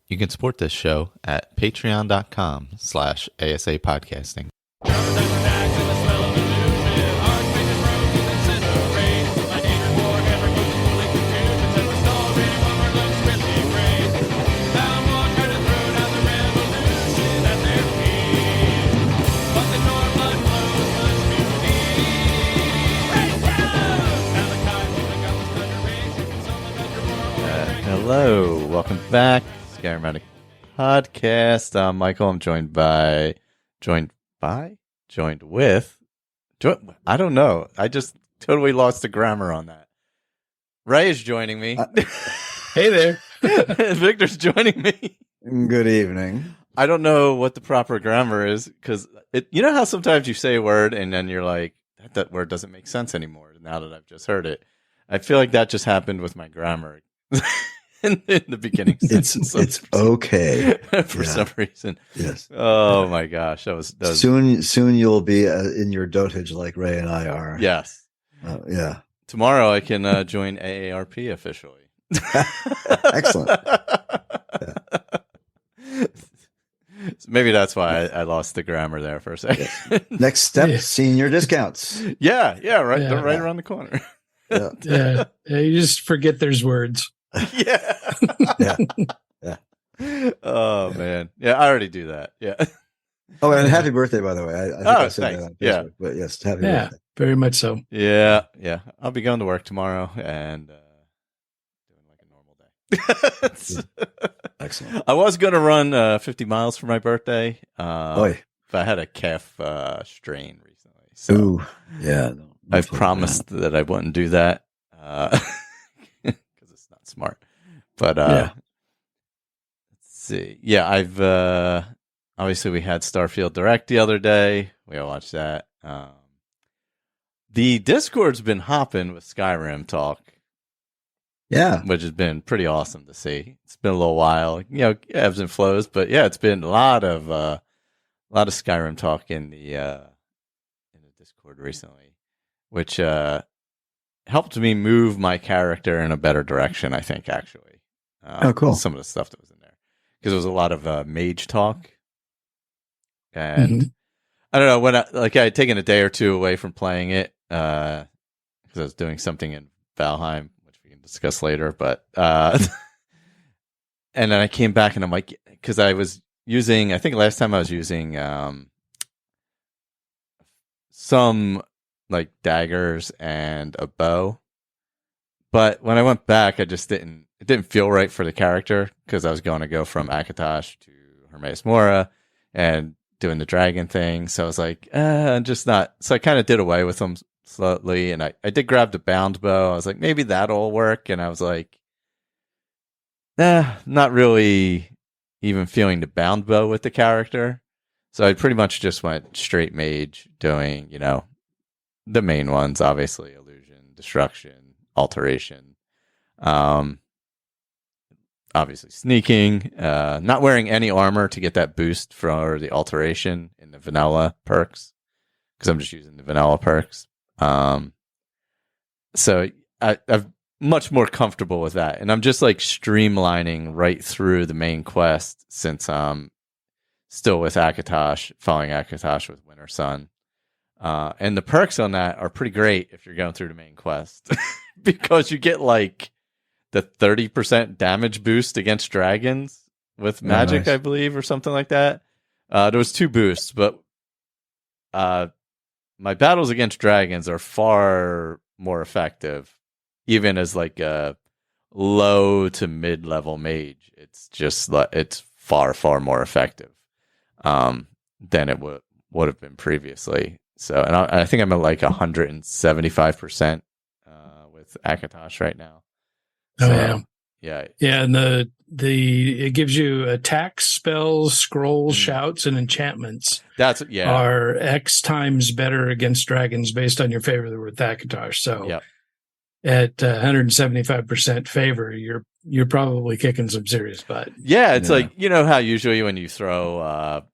You can support this show at patreon.com/ASAPodcasting. Hello, welcome back. Skyrim Addict podcast. I'm Michael. I'm joined with. I don't know. I just totally lost the grammar on that. Ray is joining me. Hey there. Victor's joining me. Good evening. I don't know what the proper grammar is because you know how sometimes you say a word and then you're like, that word doesn't make sense anymore now that I've just heard it. I feel like that just happened with my grammar. In the beginning sentence. It's okay for some reason. Yes. Oh my gosh, that was soon you'll be in your dotage like Ray and I are. Yes. Yeah. Tomorrow I can join AARP officially. Excellent. Yeah. So maybe that's why I lost the grammar there for a second. Yes. Next step: senior discounts. Yeah, right. They're right around the corner. Yeah. You just forget there's words. Yeah. Yeah. Oh man. Yeah, I already do that. Yeah. Oh, and happy birthday, by the way. I think I said thanks. that on Facebook, Yeah. But yes, happy birthday. Very much so. Yeah. I'll be going to work tomorrow and doing like a normal day. Excellent. I was going to run 50 miles for my birthday. Oy. But I had a calf strain recently. So Ooh. Yeah. I've promised that I wouldn't do that. Not smart, but let's see. Yeah, I've obviously we had Starfield Direct the other day. We all watched that. The Discord's been hopping with Skyrim talk. Yeah, which has been pretty awesome to see. It's been a little while, ebbs and flows, but yeah, it's been a lot of Skyrim talk in the Discord recently, which helped me move my character in a better direction, I think, actually. cool. Some of the stuff that was in there. Because there was a lot of mage talk. And I don't know, when I had taken a day or two away from playing it, because I was doing something in Valheim, which we can discuss later, but and then I came back and I'm like, because I was using, I think last time I was using some like daggers and a bow, but when I went back, it didn't feel right for the character because I was going to go from Akatosh to Hermaeus Mora and doing the dragon thing. So I was like, I'm just not. So I kind of did away with them slowly, and I did grab the bound bow. I was like, maybe that'll work, and I was like, not really even feeling the bound bow with the character. So I pretty much just went straight mage, doing the main ones, obviously, illusion, destruction, alteration, obviously sneaking, not wearing any armor to get that boost for the alteration in the vanilla perks, because I'm just using the vanilla perks. So I'm much more comfortable with that, and I'm just like streamlining right through the main quest since I'm still with Akatosh, following Akatosh with Winter Sun. And the perks on that are pretty great if you're going through the main quest because you get like the 30% damage boost against dragons with magic, nice. I believe, or something like that. There was 2 boosts, but my battles against dragons are far more effective, even as like a low to mid-level mage. It's just it's far more effective than it would have been previously. So, and I think I'm at like 175% with Akatosh right now. So, yeah. And it gives you attacks, spells, scrolls, shouts, and enchantments. Are X times better against dragons based on your favor with Akatosh. So, at 175% favor, you're probably kicking some serious butt. Yeah, it's like how usually when you throw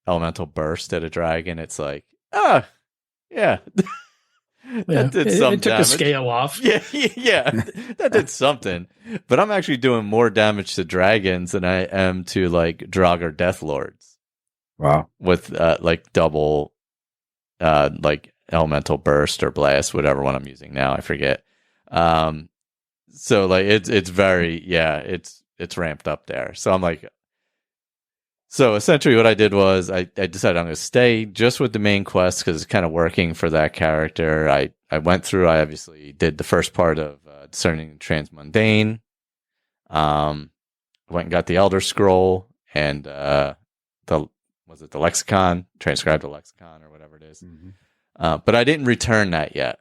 elemental burst at a dragon, it's like, yeah. That did some it took damage. a scale off. Yeah, that did something. But I'm actually doing more damage to dragons than I am to like Draugr Death Lords. Wow. With like double like elemental burst or blast, whatever one I'm using now, I forget. So like it's very it's ramped up there. So I'm like, so essentially what I did was I decided I'm going to stay just with the main quest because it's kind of working for that character. I went through, I obviously did the first part of discerning the transmundane. Went and got the Elder Scroll and the lexicon, transcribed the lexicon or whatever it is. But I didn't return that yet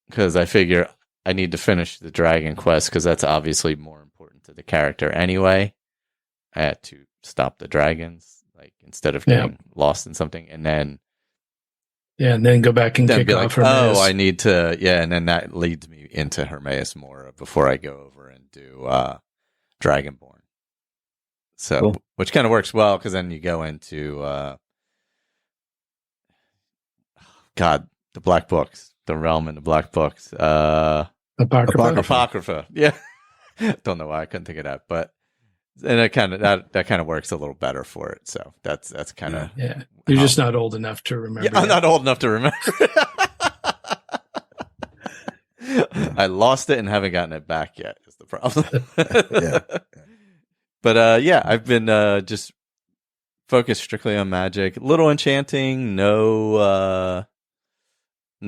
because I figure I need to finish the dragon quest because that's obviously more important to the character anyway. I had to stop the dragons, like instead of getting lost in something, and then go back and kick off Hermaeus. I need to, and then that leads me into Hermaeus more before I go over and do Dragonborn. So, cool. Which kind of works well because then you go into the Black Books, the realm in the Black Books, Apocrypha. Yeah, don't know why I couldn't think of that, but. And it kind of that kind of works a little better for it. So that's kind of You're just not old enough to remember. Yeah, I'm not old enough to remember. I lost it and haven't gotten it back yet. Is the problem? But I've been just focused strictly on magic. Little enchanting, no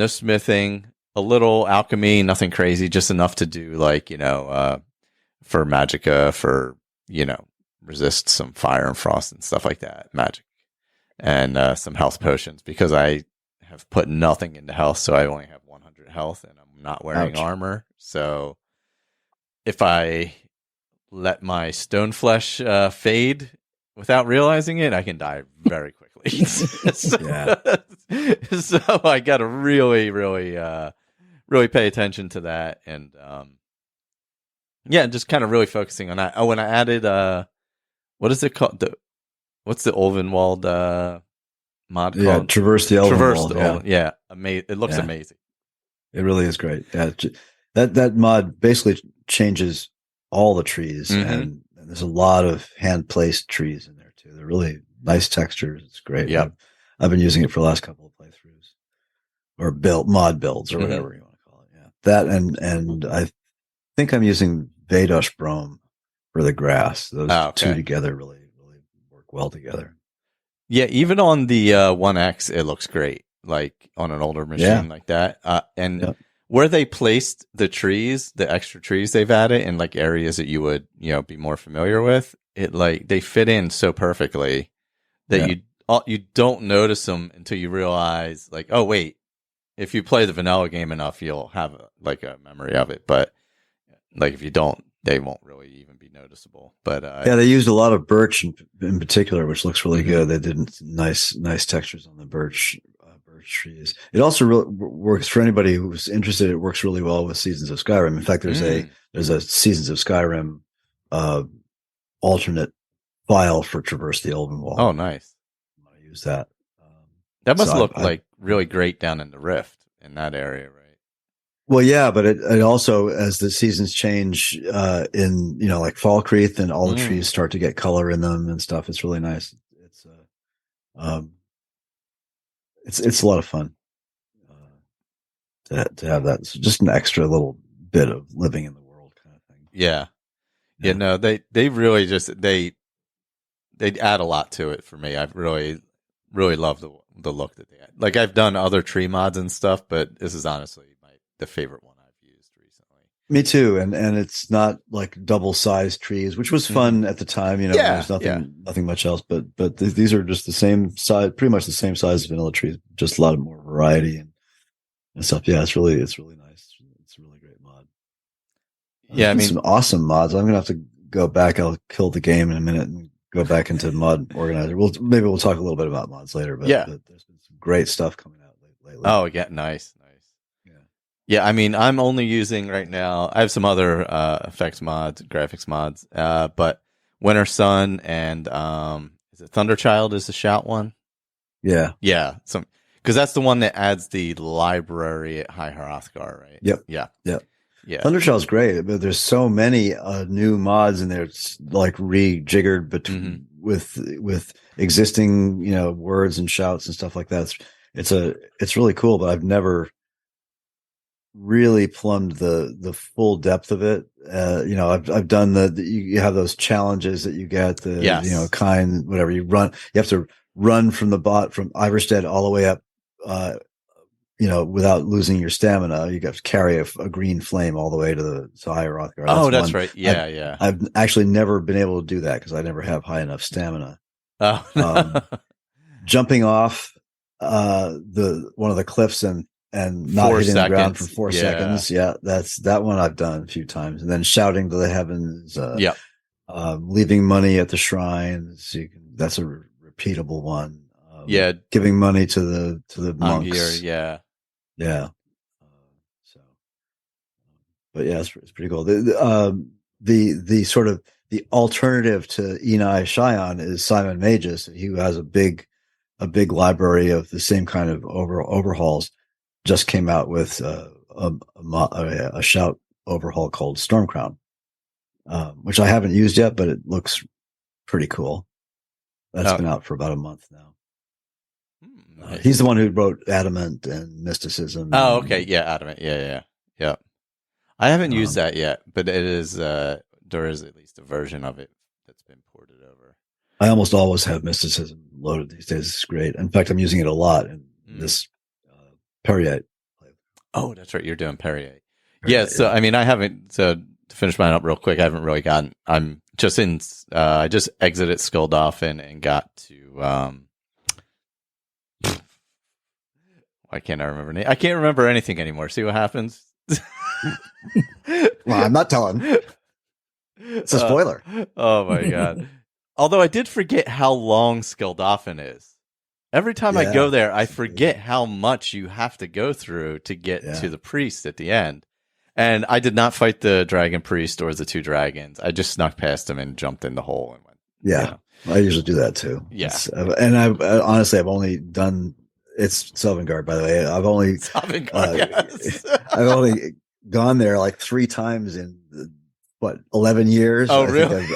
smithing, a little alchemy, nothing crazy, just enough to do like for magicka for. Resist some fire and frost and stuff like that, magic, and some health potions because I have put nothing into health, so I only have 100 health and I'm not wearing armor. So if I let my stone flesh fade without realizing it, I can die very quickly. So I got to really, really, really pay attention to that and. Just kind of really focusing on that. Oh, when I added, what is it called? What's the Ulvenwald mod called? Traverse the Ulvenwald. Yeah, it looks amazing. It really is great. Yeah, that mod basically changes all the trees, and there's a lot of hand placed trees in there too. They're really nice textures. It's great. Yeah, I've been using it for the last couple of playthroughs, or mod builds, or whatever you want to call it. Yeah, that and I think I'm using Vados Brome for the grass. Those two together really work well together. Yeah, even on the 1X, it looks great. Like on an older machine like that. Where they placed the trees, the extra trees they've added in like areas that you would be more familiar with, it like they fit in so perfectly that you don't notice them until you realize like, oh wait, if you play the vanilla game enough, you'll have a memory of it, but. Like if you don't, they won't really even be noticeable. But they used a lot of birch in particular, which looks really good. They did nice textures on the birch trees. It also really works for anybody who's interested. It works really well with Seasons of Skyrim. In fact, there's a Seasons of Skyrim alternate file for Traverse the Ulvenwald. Oh, nice. I'm gonna use that. That must look like really great down in the Rift in that area, right? Well, yeah, but it also, as the seasons change, in like Falkreath, and all the trees start to get color in them and stuff. It's really nice. It's a lot of fun to have that. It's just an extra little bit of living in the world kind of thing. Yeah. No, they really just they add a lot to it for me. I really love the look that they add. Like I've done other tree mods and stuff, but this is honestly the favorite one I've used recently. Me too, and it's not like double-sized trees, which was fun at the time. There's nothing much else, but these are just the same size, pretty much the same size as vanilla trees, just a lot of more variety and stuff. Yeah, it's really nice. It's a really great mod. Yeah, I mean, some awesome mods. I'm gonna have to go back. I'll kill the game in a minute and go back into Mod Organizer. Maybe we'll talk a little bit about mods later, but there's been some great stuff coming out lately. Oh yeah, nice. Yeah, I mean, I'm only using right now. I have some other effects mods, graphics mods, but Winter Sun and is it Thunderchild is the shout one? Yeah. Yeah. Because that's the one that adds the library at High Hrothgar, right? Yep. Yeah. Yep. Yeah. Thundershell's great, but there's so many new mods in there. It's like rejiggered between with existing, words and shouts and stuff like that. It's really cool, but I've never really plumbed the full depth of it. I've done you have those challenges that you get, whatever you run, you have to run from Iverstead all the way up, without losing your stamina. You have to carry a green flame all the way to High Hrothgar. That's right. Yeah. I've actually never been able to do that because I never have high enough stamina. Oh. Jumping off one of the cliffs and not hitting the ground for 4 seconds. Yeah, that one I've done a few times. And then shouting to the heavens. Leaving money at the shrines. That's a repeatable one. Giving money to the monks. Yeah. But yeah, it's pretty cool. The sort of the alternative to Enai Shion is Simon Magus. He has a big library of the same kind of overhauls. Just came out with a shout overhaul called Stormcrown, which I haven't used yet, but it looks pretty cool. That's been out for about a month now. He's the one who wrote Adamant and Mysticism. Oh, okay. Yeah, Adamant. Yeah. I haven't used that yet, but it is there is at least a version of it that's been ported over. I almost always have Mysticism loaded these days. It's great. In fact, I'm using it a lot in this Perrier. Oh, that's right. You're doing Perrier. Yeah. So, I mean, I haven't, to finish mine up real quick, I haven't really I'm just in, I just exited Skuldolphin and got to, why can't I remember? I can't remember anything anymore. See what happens? Well, I'm not telling. It's a spoiler. Oh my God. Although I did forget how long Skuldolphin is. Every time I go there, I forget how much you have to go through to get to the priest at the end. And I did not fight the dragon priest or the 2 dragons. I just snuck past them and jumped in the hole and went. Yeah. I usually do that too. Yeah. And I've only done, it's Sovngarde, by the way. I've only, I've only gone there like 3 times in 11 years. Oh, really?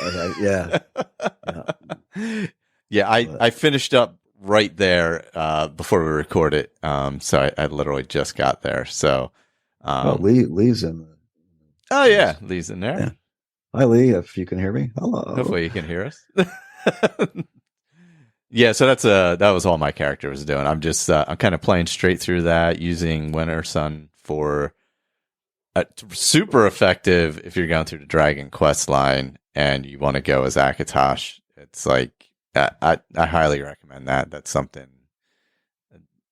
Yeah. I finished up right there before we record it. So I literally just got there. So Lee's in. Oh yeah, Lee's in there. Yeah. Hi Lee, if you can hear me. Hello. Hopefully you can hear us. Yeah, so that was all my character was doing. I'm just I'm kind of playing straight through that, using Winter Sun for super effective if you're going through the Dragon quest line and you want to go as Akatosh. It's like I highly recommend that. That's something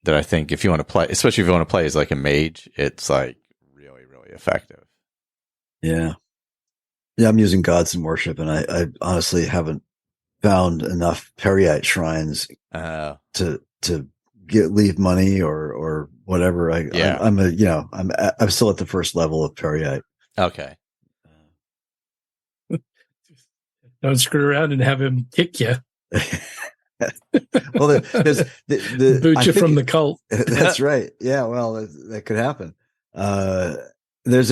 that I think if you want to play, especially if you want to play as like a mage, it's like really, really effective. Yeah. Yeah, I'm using Gods in Worship, and I honestly haven't found enough Periite shrines to leave money or whatever. I'm still at the first level of Periite. Okay. Don't screw around and have him kick you. Well, there's the boot you from the cult. That's right. Yeah. Well, that could happen. There's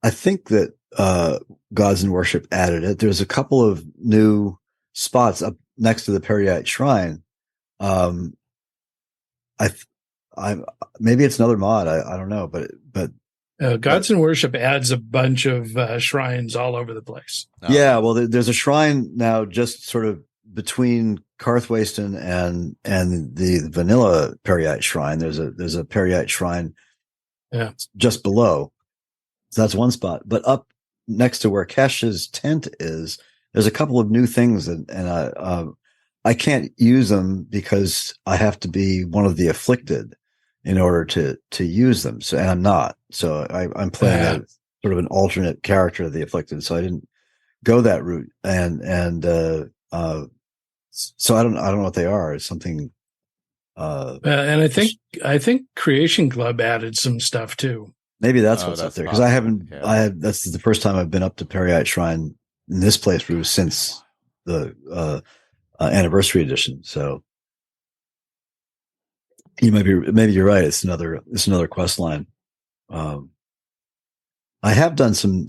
I think that Gods in Worship added it. There's a couple of new spots up next to the Periite Shrine. Maybe it's another mod. I don't know, but Gods in Worship adds a bunch of shrines all over the place. Yeah, well, there's a shrine now just sort of between Karthwasten and the vanilla Periite Shrine. There's a Periite Shrine just below. So that's one spot. But up next to where Kesh's tent is, there's a couple of new things, and I can't use them because I have to be one of the afflicted in order to use them. So, and I'm not. So I'm playing a sort of an alternate character of the afflicted. So I didn't go that route. And so I don't know what they are. It's something. And I think Creation Club added some stuff too. Maybe that's what's up there, because I haven't. That's the first time I've been up to Periite Shrine in this playthrough since the anniversary edition. So maybe you're right. It's another quest line. I have done some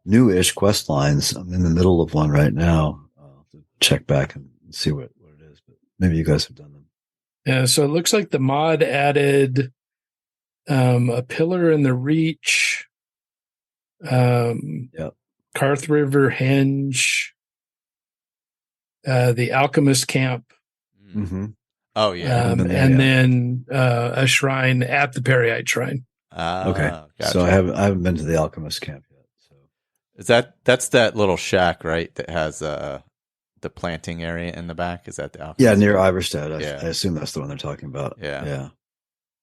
newish quest lines. I'm in the middle of one right now. I'll have to check back and see what it is, but maybe you guys have done them. Yeah, so it looks like the mod added a pillar in the Reach, Karth River Henge, the Alchemist Camp. Mm-hmm. Oh yeah, and then a shrine at the Periite Shrine. Okay, gotcha. So I haven't been to the Alchemist Camp yet. So that's that little shack, right? That has the planting area in the back. Is that the Alchemist? Yeah, near Iverstead. I assume that's the one they're talking about. Yeah.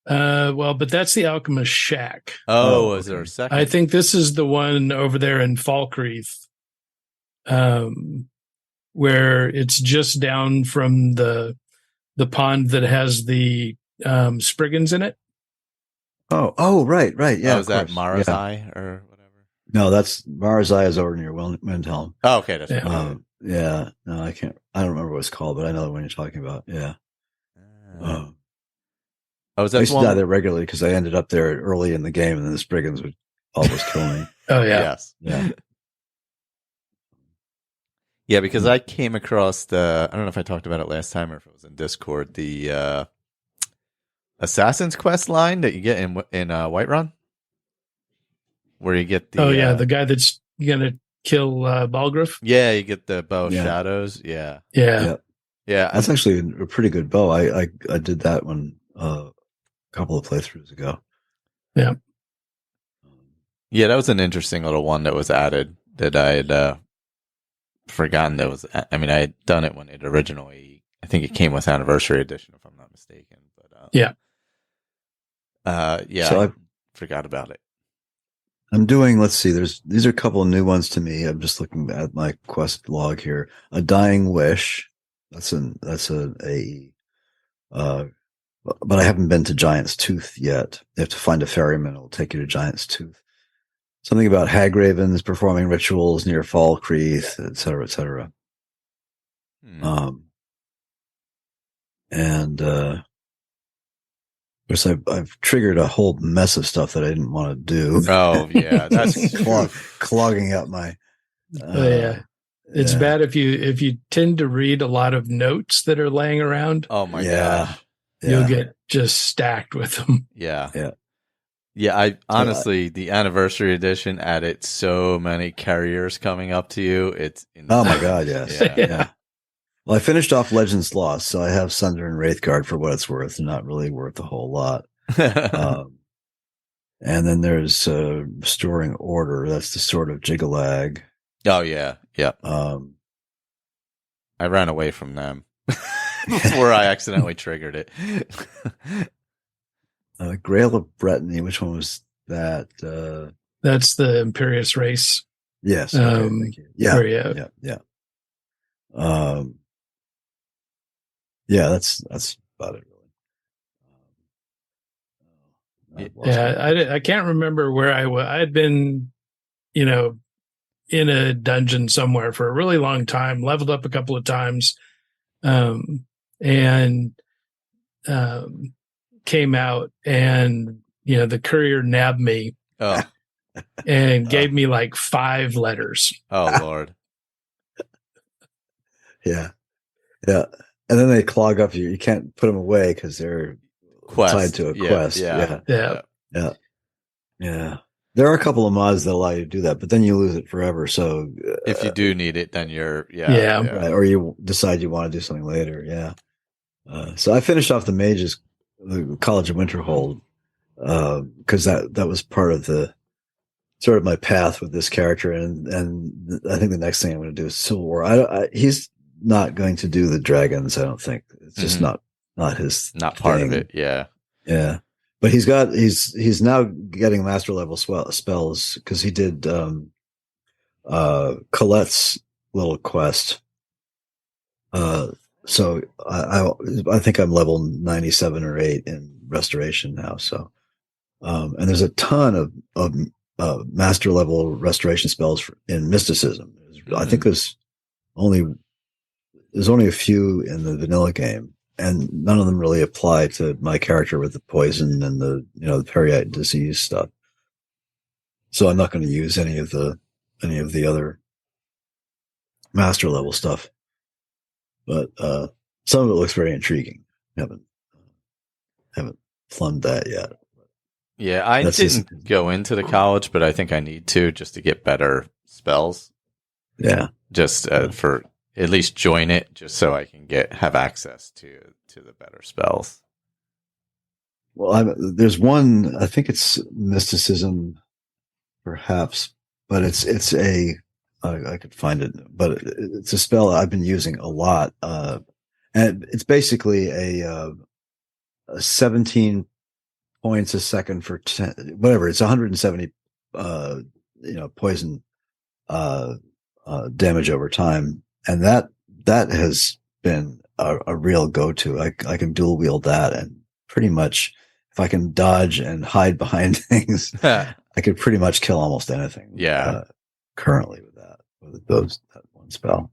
Well, but that's the Alchemist Shack. Oh, is there a second? I think this is the one over there in Falkreath, where it's just down from the pond that has the Spriggans in it. Oh, right. Yeah. Is that Mara's Eye or whatever? No, that's Mara's Eye is over near Windhelm. Oh, okay. That's right. Yeah. No, I don't remember what it's called, but I know the one you're talking about. Yeah. I used to die there regularly because I ended up there early in the game, and then the Spriggans would always kill me. Oh yeah. Yes. Yeah. Yeah, because I came across I don't know if I talked about it last time or if it was in Discord, the Assassin's Quest line that you get in Whiterun, where you get the the guy that's gonna kill Balgruuf. Yeah, you get the bow of shadows. Yeah. That's actually a pretty good bow. I did that one a couple of playthroughs ago. Yeah, that was an interesting little one that was added that I had forgotten. That was, I mean, I had done it when it originally, I think it came with Anniversary Edition, if I'm not mistaken. But so I forgot about it. I'm doing, let's see, these are a couple of new ones to me. I'm just looking at my quest log here. A Dying Wish. That's an AE. But I haven't been to Giant's Tooth yet. You have to find a ferryman. It'll take you to Giant's Tooth. Something about hag ravens performing rituals near Falkreath, et cetera, et cetera. And of course, I've triggered a whole mess of stuff that I didn't want to do. Oh yeah, that's clogging up my. It's bad if you tend to read a lot of notes that are laying around. Oh my gosh. You'll get just stacked with them. Yeah. I honestly, the Anniversary Edition added so many carriers coming up to you. It's insane. Oh my god, yes. Yeah. Well, I finished off Legends Lost, so I have Sunder and Wraithguard for what it's worth, and not really worth a whole lot. And then there's Restoring Order. That's the Sword of Jigalag. Oh yeah. I ran away from them before I accidentally triggered it. Grail of Brittany. Which one was that? That's the Imperius race. Yes. Okay, thank you. Yeah. That's about it, really. I can't remember where I was. I had been, in a dungeon somewhere for a really long time, leveled up a couple of times, and came out, and the courier nabbed me and gave me like 5 letters. Oh Lord. Yeah. And then they clog up you can't put them away because they're tied to a quest. Yeah. There are a couple of mods that allow you to do that, but then you lose it forever. So if you do need it, then you're right, or you decide you want to do something later. Yeah. So I finished off the College of Winterhold, because that was part of the sort of my path with this character, and I think the next thing I'm going to do is Civil War. He's not going to do the dragons. I don't think it's just not his part of it. Yeah. But he's now getting master level spells because he did Colette's little quest. So I think I'm level 97 or 8 in Restoration now. So, and there's a ton of master level restoration spells in Mysticism. I think there's only a few in the vanilla game, and none of them really apply to my character with the poison and the periite disease stuff. So I'm not going to use any of the other master level stuff. But some of it looks very intriguing. Haven't plumbed that yet. Yeah, I didn't go into the college, but I think I need to just to get better spells. Yeah, just for at least join it, just so I can have access to the better spells. Well, there's one. I think it's mysticism, perhaps, but it's I could find it, but it's a spell I've been using a lot, and it's basically a 17 points a second for 10, whatever. It's 170, poison damage over time, and that has been a real go-to. I can dual wield that, and pretty much if I can dodge and hide behind things, I could pretty much kill almost anything. Yeah, currently with that one spell.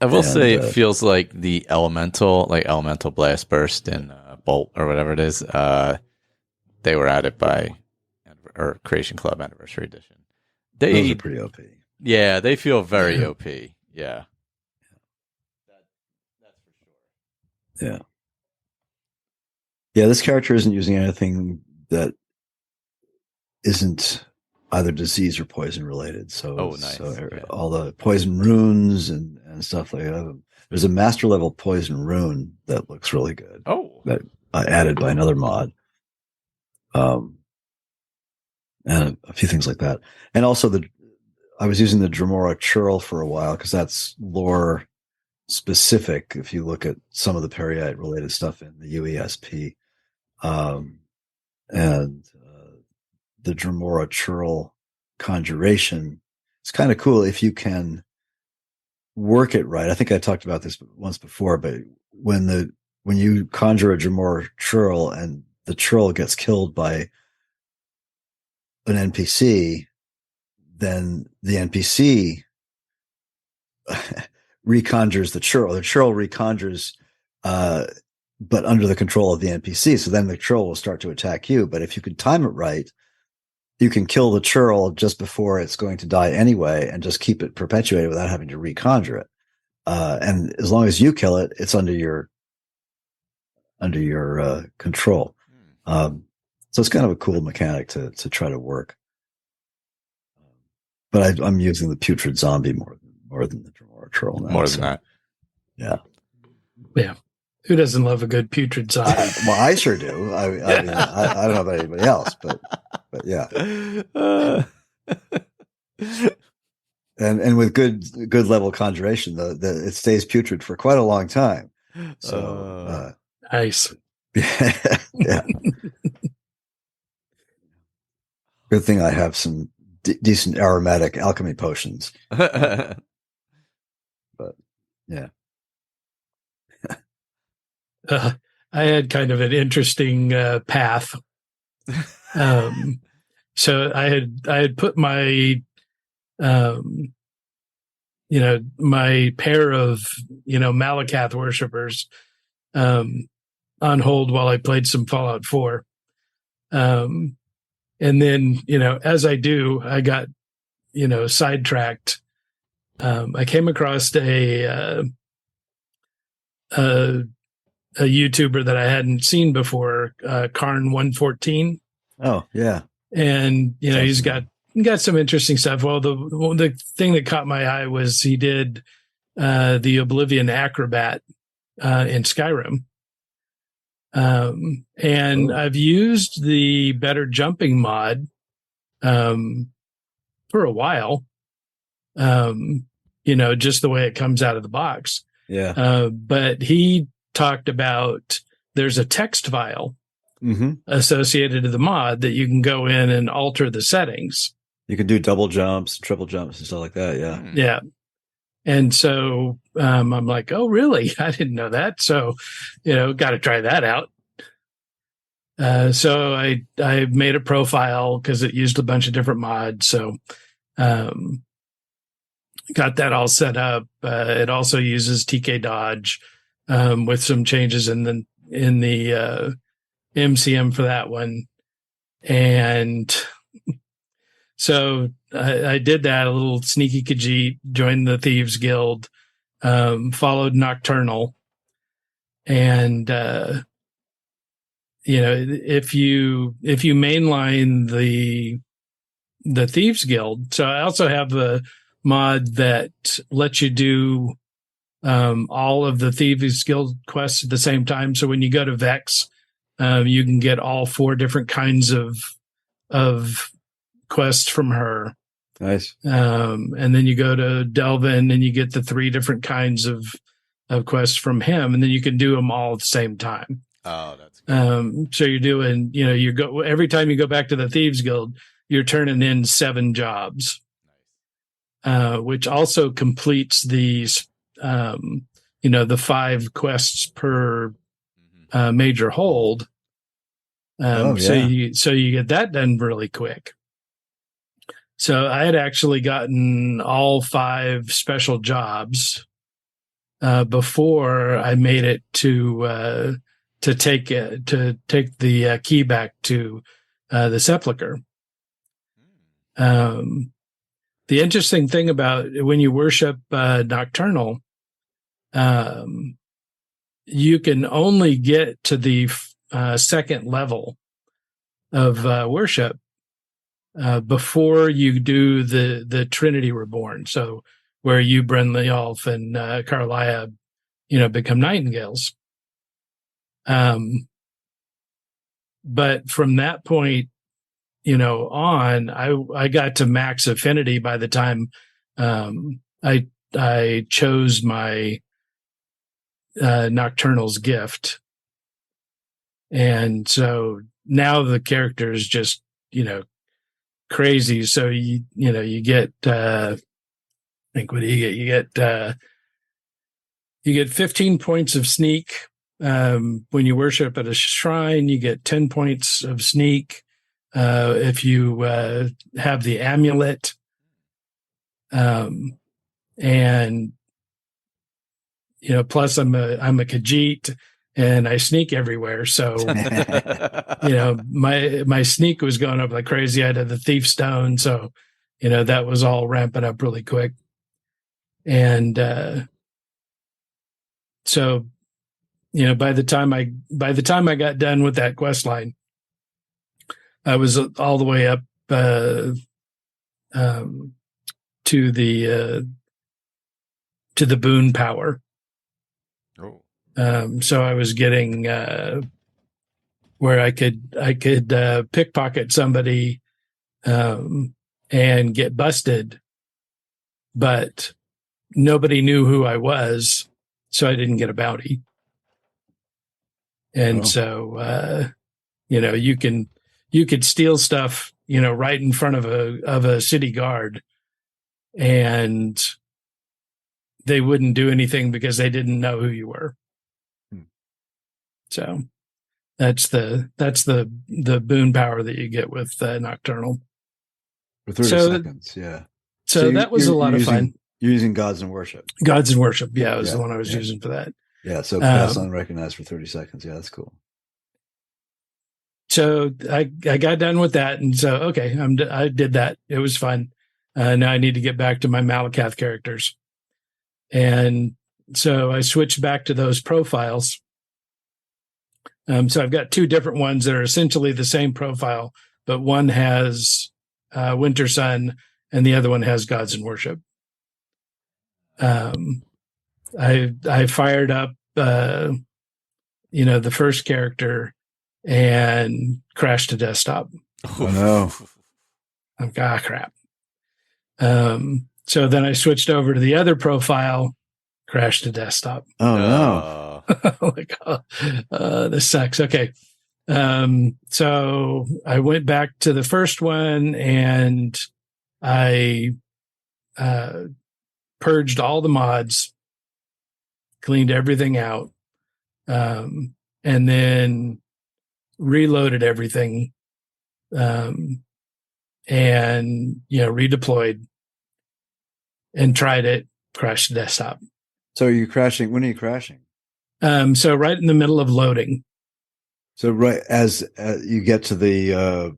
I will say it feels like the elemental blast burst and bolt or whatever it is. They were added by Creation Club Anniversary Edition. Those are pretty OP. Yeah, they feel very OP. Yeah. That's for sure. Yeah. Yeah, this character isn't using anything that isn't either disease or poison related. So, nice. All the poison runes and stuff like that. There's a master level poison rune that looks really good. Oh, that I added by another mod. And a few things like that. And also I was using the Dremora churl for a while because that's lore specific. If you look at some of the periite related stuff in the UESP, and the Dremora churl conjuration, it's kind of cool if you can work it right. I think I talked about this once before, but when you conjure a Dremora churl and the churl gets killed by an NPC, then the NPC reconjures the churl. The churl reconjures, but under the control of the NPC. So then the churl will start to attack you. But if you can time it right, you can kill the churl just before it's going to die anyway, and just keep it perpetuated without having to reconjure it. And as long as you kill it, it's under your control. So it's kind of a cool mechanic to try to work. But I'm using the putrid zombie more than the Dremora churl now. More than that. Yeah. Yeah. Who doesn't love a good putrid zombie? Well, I sure do. I mean, I don't know about anybody else, but yeah. And with good level conjuration, it stays putrid for quite a long time. So nice. Yeah. Good thing I have some decent aromatic alchemy potions. But yeah. I had kind of an interesting path. So I had put my, my pair of, Malakath worshippers on hold while I played some Fallout 4. And then, as I do, I got, sidetracked. I came across a YouTuber that I hadn't seen before, Karn114. Oh, yeah. And, he's got some interesting stuff. Well, the thing that caught my eye was he did the Oblivion Acrobat in Skyrim. And I've used the Better Jumping mod for a while, just the way it comes out of the box. Yeah. But he talked about there's a text file associated to the mod that you can go in and alter the settings. You can do double jumps, triple jumps, and stuff like that. Yeah. Yeah. And so I'm like, oh, really? I didn't know that. So, got to try that out. So I made a profile because it used a bunch of different mods. So, got that all set up. It also uses TK dodge with some changes in the MCM for that one. And so I did that, a little sneaky Khajiit, joined the Thieves Guild, followed Nocturnal. And, if you mainline the Thieves Guild, so I also have a mod that lets you do all of the Thieves Guild quests at the same time. So when you go to Vex, you can get all 4 different kinds of quests from her. Nice. And then you go to Delvin and you get the 3 different kinds of quests from him, and then you can do them all at the same time. Oh, that's good. So you're doing, you go every time you go back to the Thieves Guild, you're turning in 7 jobs, which also completes these, the 5 quests per major hold. So you get that done really quick. So I had actually gotten all 5 special jobs before I made it to take the key back to the Sepulchre. The interesting thing about when you worship Nocturnal, you can only get to the second level of worship before you do the Trinity Reborn. So where you, Brenliolf, and Carlia, become nightingales. But from that point, on, I got to max affinity by the time I chose my Nocturnal's gift. And so now the character is just, crazy. So you get, I think, what do you get? You get 15 points of sneak. When you worship at a shrine, you get 10 points of sneak. If you have the amulet, and plus I'm a Khajiit and I sneak everywhere. So, my sneak was going up like crazy. I had the Thief Stone. So, that was all ramping up really quick. And, so, by the time I got done with that quest line, I was all the way up, to the boon power. Oh. So I was getting where I could pickpocket somebody and get busted, but nobody knew who I was, so I didn't get a bounty. And so you could steal stuff, right in front of a city guard, and they wouldn't do anything because they didn't know who you were. So that's the boon power that you get with Nocturnal. For 30 seconds, yeah. So that was a lot of fun. You're using Gods and Worship. Gods and Worship, yeah, was the one I was using for that. Yeah, so pass unrecognized for 30 seconds. Yeah, that's cool. So I got done with that, and so okay, I did that. It was fun. Now I need to get back to my Malakath characters, and so I switched back to those profiles. So I've got 2 different ones that are essentially the same profile, but one has Winter Sun, and the other one has Gods and Worship. I fired up, the first character and crashed to desktop. Oh no! I'm crap. So then I switched over to the other profile, crashed to desktop. Oh no! Like, this sucks. Okay. So I went back to the first one and I purged all the mods, cleaned everything out, and then reloaded everything, and redeployed. and tried it, crashed the desktop. So are you crashing? When are you crashing? So right in the middle of loading. So right as you get to the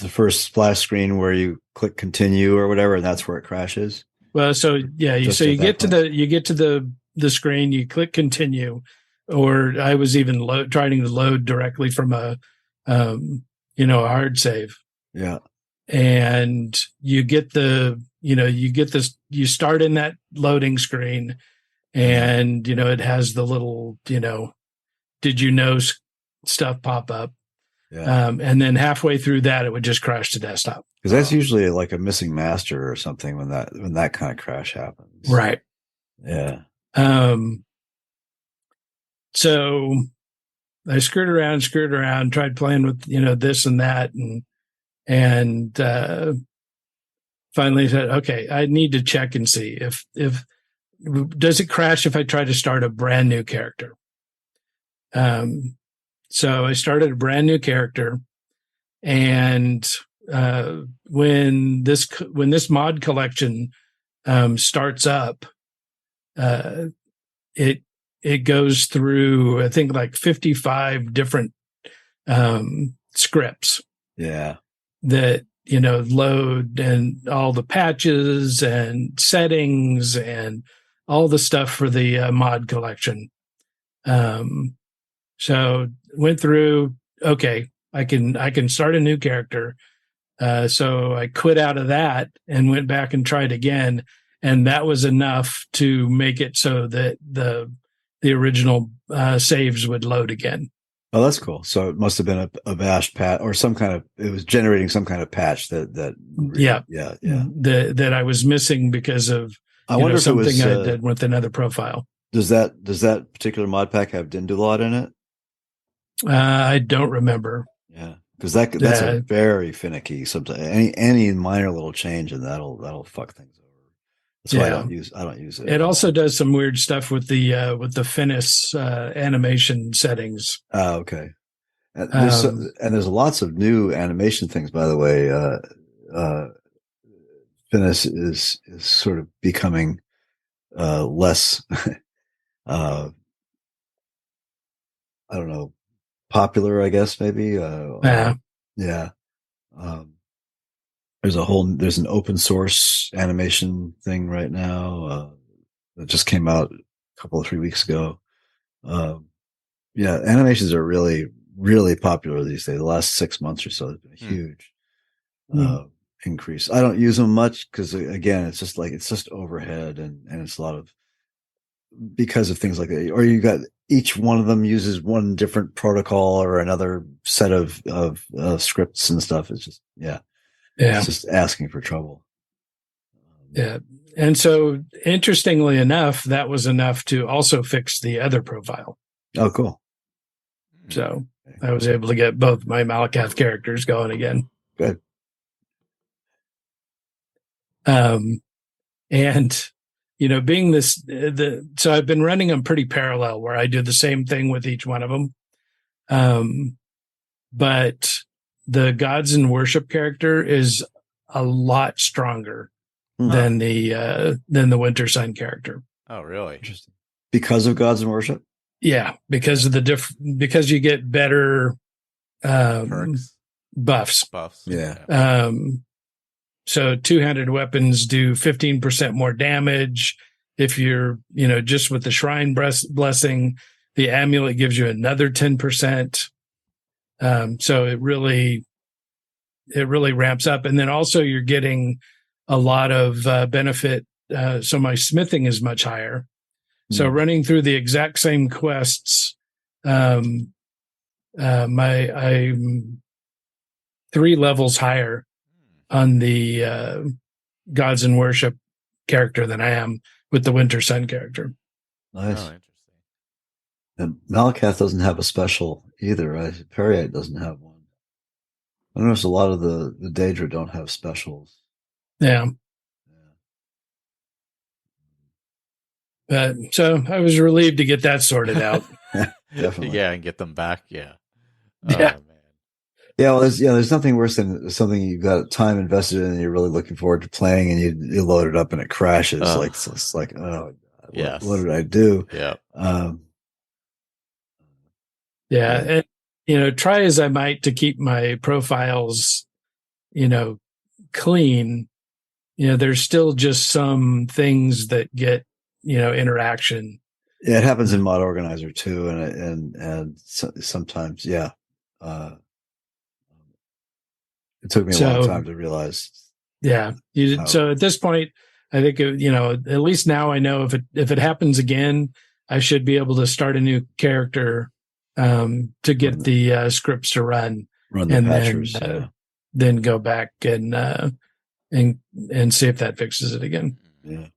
first splash screen where you click continue or whatever, and that's where it crashes. Well, so yeah, you get to the screen, you click continue, or I was even trying to load directly from a hard save. Yeah. And you get this, you start in that loading screen, and, it has the little, did you know stuff pop up. Yeah. And then halfway through that, it would just crash to desktop. Because that's usually like a missing master or something when that kind of crash happens. Right. Yeah. So I screwed around, tried playing with, this and that. And finally said, okay, I need to check and see if does it crash if I try to start a brand new character? So I started a brand new character, and when this mod collection starts up, it goes through, I think, like 55 different scripts. Yeah. That load, and all the patches and settings and all the stuff for the mod collection. So went through, okay, I can start a new character. So I quit out of that and went back and tried again. And that was enough to make it so that the original saves would load again. Oh, that's cool. So it must have been a bash patch or it was generating some kind of patch that I was missing because of I wonder if something it was, I did with another profile. Does that particular mod pack have Dindulot in it? I don't remember. Yeah, because that's a very finicky. Sometimes any minor little change, and that'll fuck things over. That's why I don't use it. It also does some weird stuff with the Finis animation settings. Oh, okay. And there's lots of new animation things, by the way. Finis is sort of becoming less I don't know, popular, I guess, maybe. Yeah. There's an open source animation thing right now that just came out a couple of 3 weeks ago. Animations are really, really popular these days. The last 6 months or so has been a huge increase. I don't use them much because, again, it's just overhead and it's a lot of, because of things like that. Or you got each one of them uses one different protocol or another set of scripts and stuff. It's just, it's just asking for trouble. Yeah. And so, interestingly enough, that was enough to also fix the other profile. Oh, cool. So I was able to get both my Malakath characters going again. Good. And, being so I've been running them pretty parallel where I do the same thing with each one of them. But the Gods and Worship character is a lot stronger than the Winter Sun character. Oh, really? Interesting. Because of Gods and Worship? Yeah, because of because you get better perks. Buffs. Yeah. So two-handed weapons do 15% more damage. If you're, just with the Shrine Blessing, the amulet gives you another 10%. So it really ramps up. And then also you're getting a lot of benefit. So my smithing is much higher. So running through the exact same quests, I'm 3 levels higher on the Gods and Worship character than I am with the Winter Sun character. Nice. Oh, interesting. And Malakath doesn't have a special either, right? Imperial doesn't have one. I notice a lot of the Deadric don't have specials. Yeah. So I was relieved to get that sorted out. Definitely. Yeah, and get them back. Yeah. Yeah. Oh, man. Yeah, well, there's nothing worse than something you've got time invested in and you're really looking forward to playing, and you load it up and it crashes. It's like, oh, yes. what did I do? Yeah. Yeah. And, try as I might to keep my profiles, clean, there's still just some things that get, interaction. Yeah, it happens in Mod Organizer too. And sometimes, yeah. It took me a long time to realize. Yeah. So at this point, I think, at least now I know if it happens again, I should be able to start a new character to get the scripts to run the patchers, then go back and see if that fixes it again. Yeah.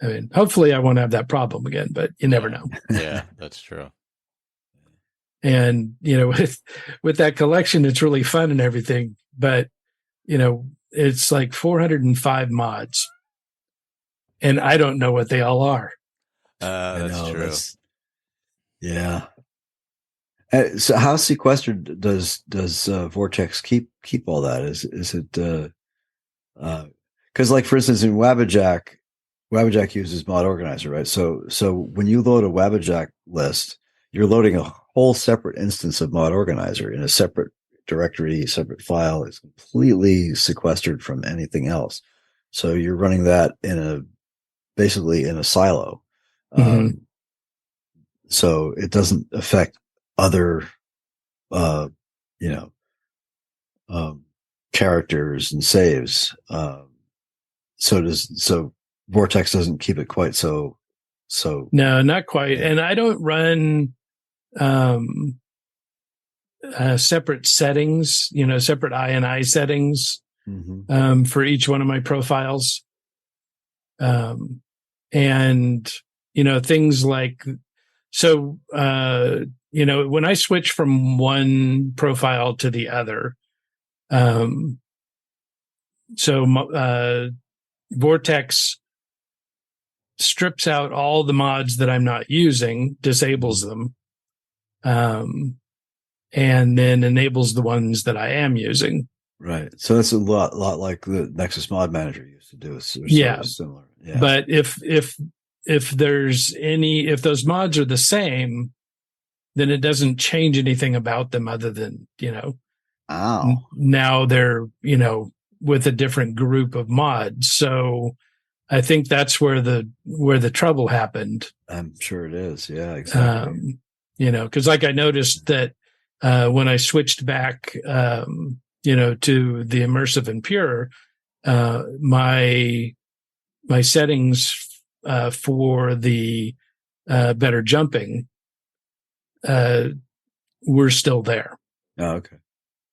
I mean, hopefully I won't have that problem again, but you never know. Yeah, that's true. And, with that collection, it's really fun and everything, but, it's like 405 mods and I don't know what they all are. That's true. Yeah. So how sequestered does Vortex keep all that? Is it, cause like for instance, in Wabbajack uses Mod Organizer, right? So when you load a Wabbajack list, you're loading a whole separate instance of Mod Organizer in a separate directory, separate file. It's completely sequestered from anything else. So you're running that basically in a silo. Mm-hmm. So it doesn't affect other, characters and saves. So Vortex doesn't keep it quite so. No, not quite. Yeah. And I don't run, separate settings, separate INI settings, for each one of my profiles. And, things like, so, when I switch from one profile to the other, Vortex strips out all the mods that I'm not using, disables them, and then enables the ones that I am using. Right. So that's a lot like the Nexus Mod Manager used to do. It's yeah. Similar. Yeah. But if those mods are the same, then it doesn't change anything about them other than, now they're, with a different group of mods. So I think that's where the trouble happened. I'm sure it is. Yeah, exactly. Cause like I noticed that, when I switched back, to the immersive and pure, my settings, for the, better jumping, were still there. Oh, okay.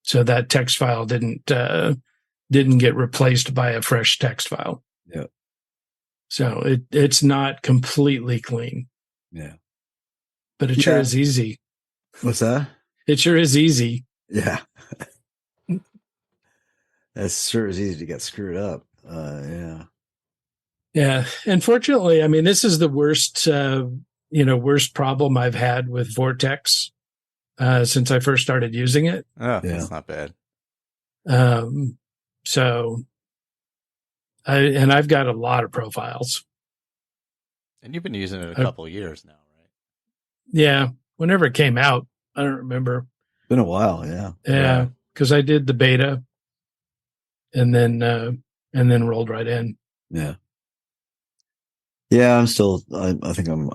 So that text file didn't get replaced by a fresh text file. Yeah. So it's not completely clean. Yeah. But it sure is easy. What's that? It sure is easy. Yeah. That sure is easy to get screwed up. Yeah. Yeah. Unfortunately, I mean, this is the worst problem I've had with Vortex since I first started using it. Oh, that's not bad. So I've got a lot of profiles. And you've been using it a couple of years now, right? Yeah. Whenever it came out, I don't remember. Been a while, yeah. Yeah. Because I did the beta and then rolled right in. Yeah. Yeah, I'm still. I think I'm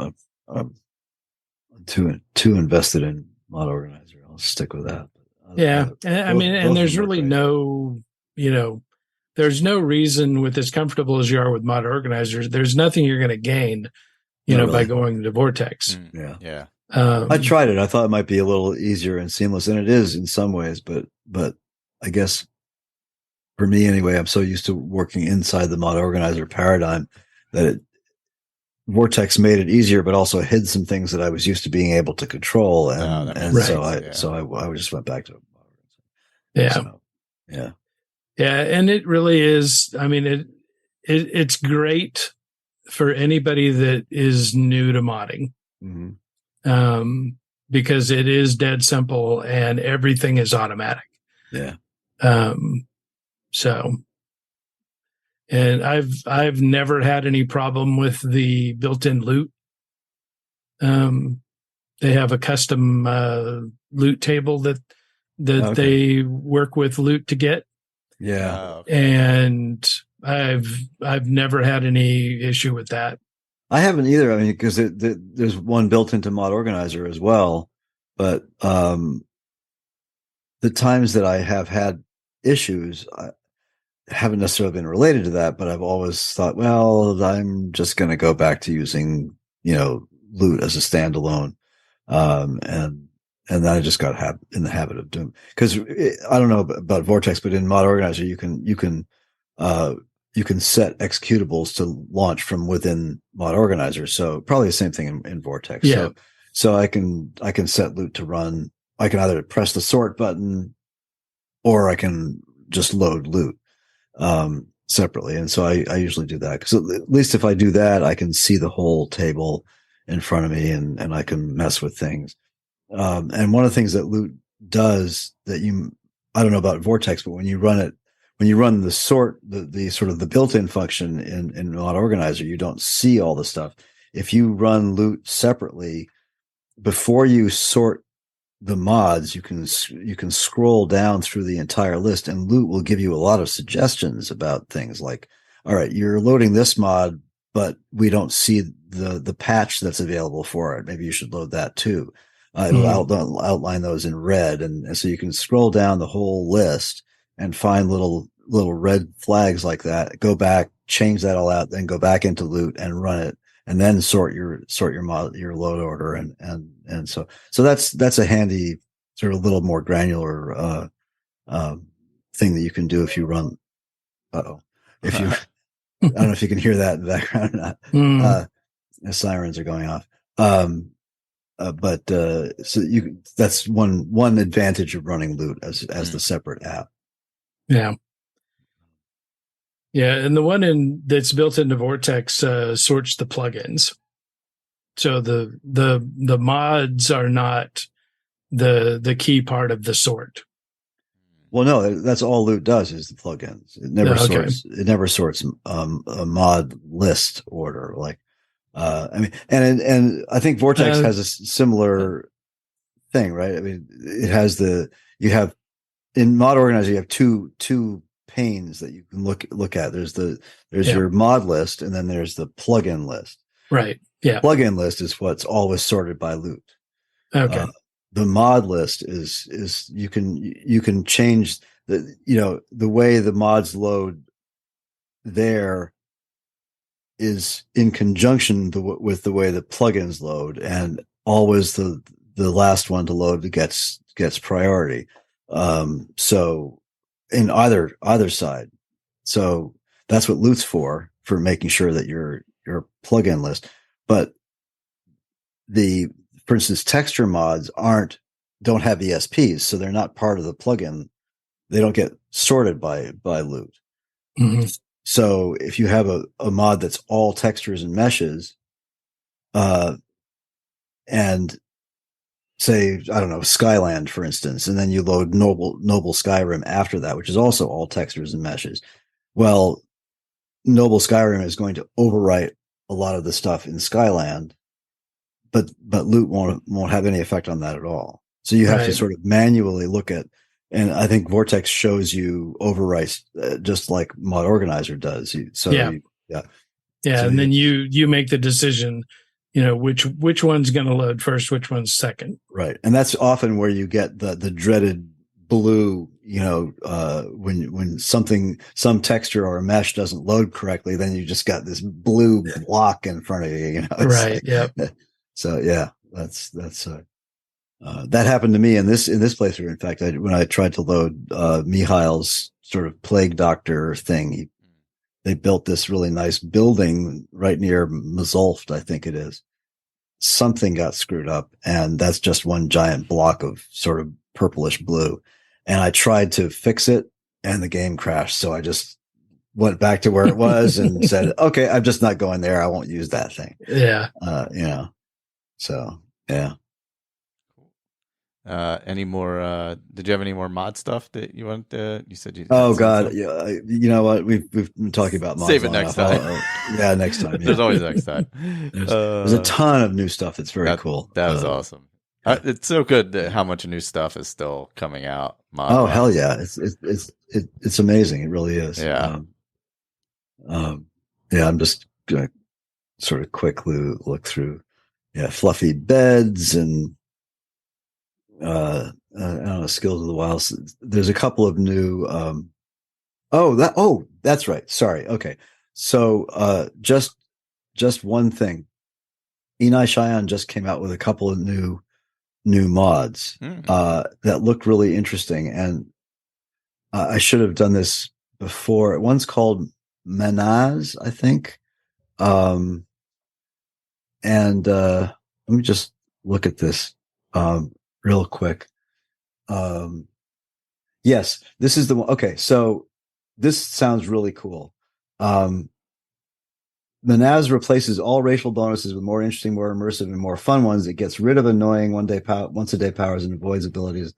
too invested in Mod Organizer. I'll stick with that. Yeah, and there's really no, there's no reason with as comfortable as you are with Mod Organizer. There's nothing you're going to gain, by going to Vortex. Yeah. I tried it. I thought it might be a little easier and seamless, and it is in some ways. But I guess for me anyway, I'm so used to working inside the Mod Organizer paradigm that Vortex made it easier, but also hid some things that I was used to being able to control, so I just went back to it. Yeah, so, yeah, and it really is. I mean, it's great for anybody that is new to modding, because it is dead simple and everything is automatic. Yeah. So, and I've never had any problem with the built-in loot. They have a custom loot table that they work with loot to get. Yeah. And I've never had any issue with that. I haven't either. I mean, because there's one built into Mod Organizer as well, but the times that I have had issues haven't necessarily been related to that, but I've always thought, well, I'm just going to go back to using, loot as a standalone. And then I just got in the habit of doing, because I don't know about Vortex, but in Mod Organizer, you can set executables to launch from within Mod Organizer. So probably the same thing in Vortex. Yeah. So I can set loot to run. I can either press the sort button or I can just load loot, separately. And so I usually do that, because at least if I do that, I can see the whole table in front of me and I can mess with things. And one of the things that loot does that I don't know about Vortex, but when you run the sort, the sort of the built-in function in Mod Organizer, you don't see all the stuff. If you run loot separately, before you sort the mods, you can scroll down through the entire list, and loot will give you a lot of suggestions about things like, all right, you're loading this mod, but we don't see the patch that's available for it. Maybe you should load that too. It'll outline those in red. And so you can scroll down the whole list and find little red flags like that, go back, change that all out, then go back into loot and run it, and then sort your mod, your load order. And so that's a handy sort of little more granular, thing that you can do if you run. If you, I don't know if you can hear that in the background or not. The sirens are going off. But that's one advantage of running loot as the separate app. Yeah. Yeah. And the one that's built into Vortex, sorts the plugins. So the mods are not the key part of the sort. Well, no, that's all loot does is the plugins. It never sorts a mod list order. Like, I mean, and I think Vortex has a similar thing, right? I mean, it has you have in Mod Organizer, you have two panes that you can look at. There's your mod list, and then there's the plugin list. Right. Yeah. Plugin list is what's always sorted by loot. Okay. The mod list is you can change the way the mods load there is in conjunction with the way the plugins load, and always the last one to load gets priority. So in either side. So that's what loot's for making sure that your plugin list. But for instance, texture mods don't have ESPs, so they're not part of the plugin. They don't get sorted by loot. Mm-hmm. So if you have a mod that's all textures and meshes, and say, I don't know, Skyland, for instance, and then you load Noble Skyrim after that, which is also all textures and meshes. Well, Noble Skyrim is going to overwrite a lot of the stuff in Skyland, but loot won't have any effect on that at all. So you have to sort of manually look at, and I think Vortex shows you overwrites just like Mod Organizer does. And then you make the decision, which one's going to load first, which one's second. Right. And that's often where you get the dreaded blue, when some texture or a mesh doesn't load correctly, then you just got this blue block in front of you, Right. Yeah. So yeah, that's that happened to me in this playthrough. In fact, when I tried to load Mihail's sort of plague doctor thing, they built this really nice building right near Mazulft, I think it is. Something got screwed up, and that's just one giant block of sort of purplish blue. And I tried to fix it, and the game crashed. So I just went back to where it was and said, okay, I'm just not going there. I won't use that thing. Yeah. So yeah. Any more? Did you have any more mod stuff that you want? You said you. Oh God, yeah. You know what? We've been talking about mods. Save it next time. Yeah, next time. Yeah. There's always next time. There's a ton of new stuff that's very cool. That was awesome. Yeah. It's so good that how much new stuff is still coming out. Oh hell yeah! It's amazing. It really is. Yeah. Yeah. I'm just gonna sort of quickly look through. Yeah, fluffy beds and I don't know, Skills of the Wild. There's a couple of new. That's right. Sorry. Okay. So just one thing. Enai Cheyenne just came out with a couple of new mods that look really interesting, and I should have done this before. One's called Manaz, I think. And let me just look at this real quick. Yes, this is the one. Okay, so this sounds really cool. Manaz replaces all racial bonuses with more interesting, more immersive, and more fun ones. It gets rid of annoying once a day powers and avoids abilities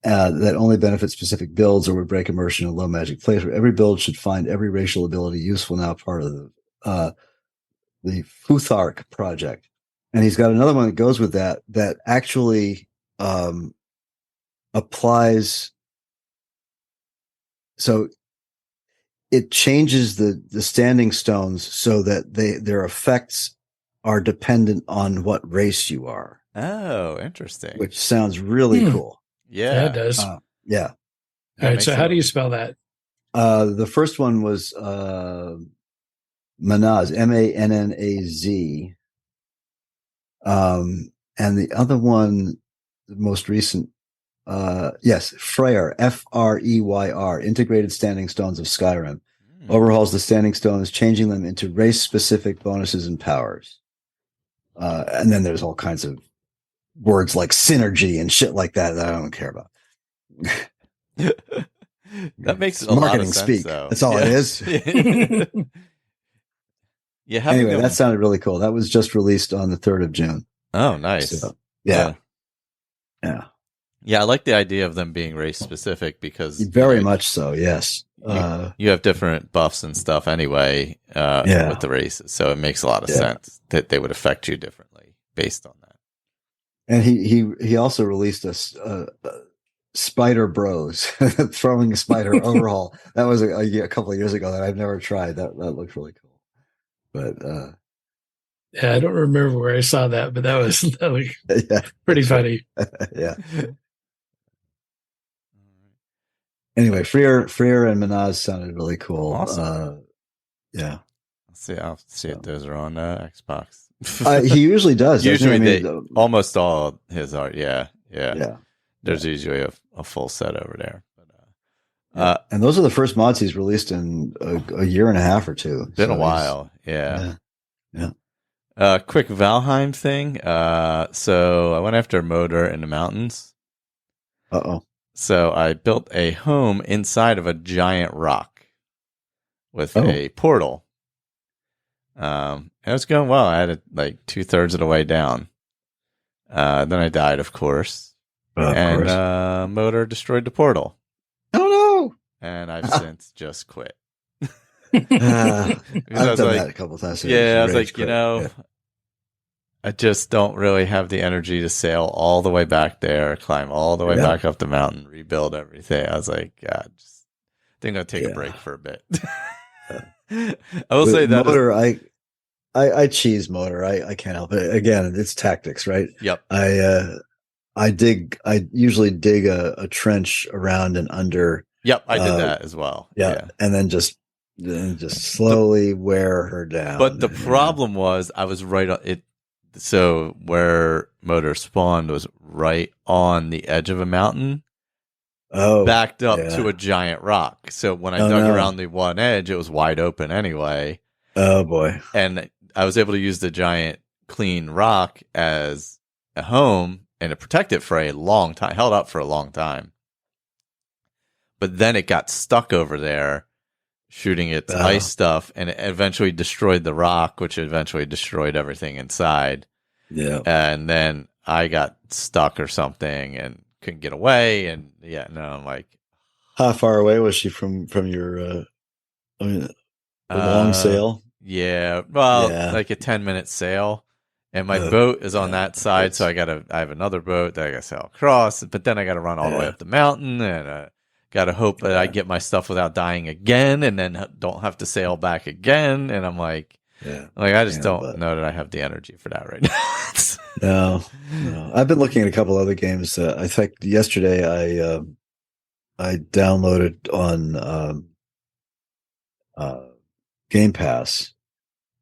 that only benefit specific builds or would break immersion in a low magic place. Where every build should find every racial ability useful. Now part of the Futhark project. And he's got another one that goes with that actually applies. So it changes the standing stones so that their effects are dependent on what race you are. Oh, interesting. Which sounds really cool. Yeah, it does. Yeah. All right. So how do you spell that? The first one was Manaz, Mannaz. And the other one, the most recent, Freyr, Freyr, Integrated Standing Stones of Skyrim. Overhauls the standing stones, changing them into race-specific bonuses and powers. And then there's all kinds of words like synergy and shit like that I don't care about. That makes a marketing lot of sense, speak. though. That's all it is. Anyway, that sounded really cool. That was just released on the 3rd of June. Oh, nice. So, yeah. Yeah, I like the idea of them being race specific because very much so. Yes. You have different buffs and stuff anyway with the races, so it makes a lot of sense that they would affect you differently based on that. And he also released a Spider Bros throwing a spider overhaul. That was a couple of years ago that I've never tried. That looked really cool. But yeah, I don't remember where I saw that, but that was pretty funny. Yeah. Anyway, Freyr and Manaz sounded really cool. Awesome. Yeah. I'll see if those are on Xbox. He usually does. Usually almost all his art. Yeah. There's usually a full set over there. But, and those are the first mods he's released in a year and a half or two. Been a while. Yeah. Quick Valheim thing. So I went after Motor in the mountains. Uh-oh. So I built a home inside of a giant rock with a portal. It was going well. I had it like 2/3 of the way down. Then I died, of course. Motor destroyed the portal. Oh no! And I've since just quit. I've done that a couple of times. Yeah, I was like, I just don't really have the energy to sail all the way back there, climb all the way back up the mountain, rebuild everything. I was like, God, I think I'll take a break for a bit. I will say that Motor, I cheese Motor. I can't help it. Again, it's tactics, right? Yep. I usually dig a trench around and under. Yep, I did that as well. Yeah. And then just slowly wear her down. But the problem was I was right on it. So where Motor spawned was right on the edge of a mountain, backed up to a giant rock. So when I dug around the one edge, it was wide open anyway. Oh boy! And I was able to use the giant clean rock as a home, and it protected for a long time, held up for a long time. But then it got stuck over there, shooting its ice stuff, and it eventually destroyed the rock, which eventually destroyed everything inside. Yeah. And then I got stuck or something and couldn't get away. And I'm like, how far away was she from your? Long sail. Yeah, well, like a 10-minute sail. And my boat is on that side, so I have another boat that I got to sail across. But then I got to run all the way up the mountain, and got to hope that I get my stuff without dying again, and then don't have to sail back again. And I'm like, I just don't know that I have the energy for that right now. No. I've been looking at a couple other games. I think yesterday I downloaded on Game Pass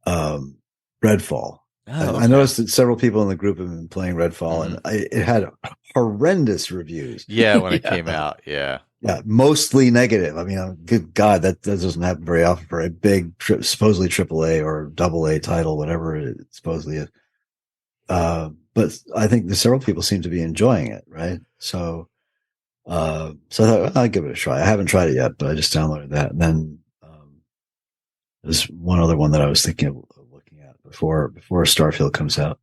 Redfall. I noticed that several people in the group have been playing Redfall, and it had horrendous reviews. Yeah, when it came out, yeah, mostly negative. I mean, good God, that doesn't happen very often for a big, supposedly AAA or AA title, whatever it supposedly is. But I think several people seem to be enjoying it, right? So I thought I'll give it a try. I haven't tried it yet, but I just downloaded that, and then there's one other one that I was thinking of looking at before Starfield comes out.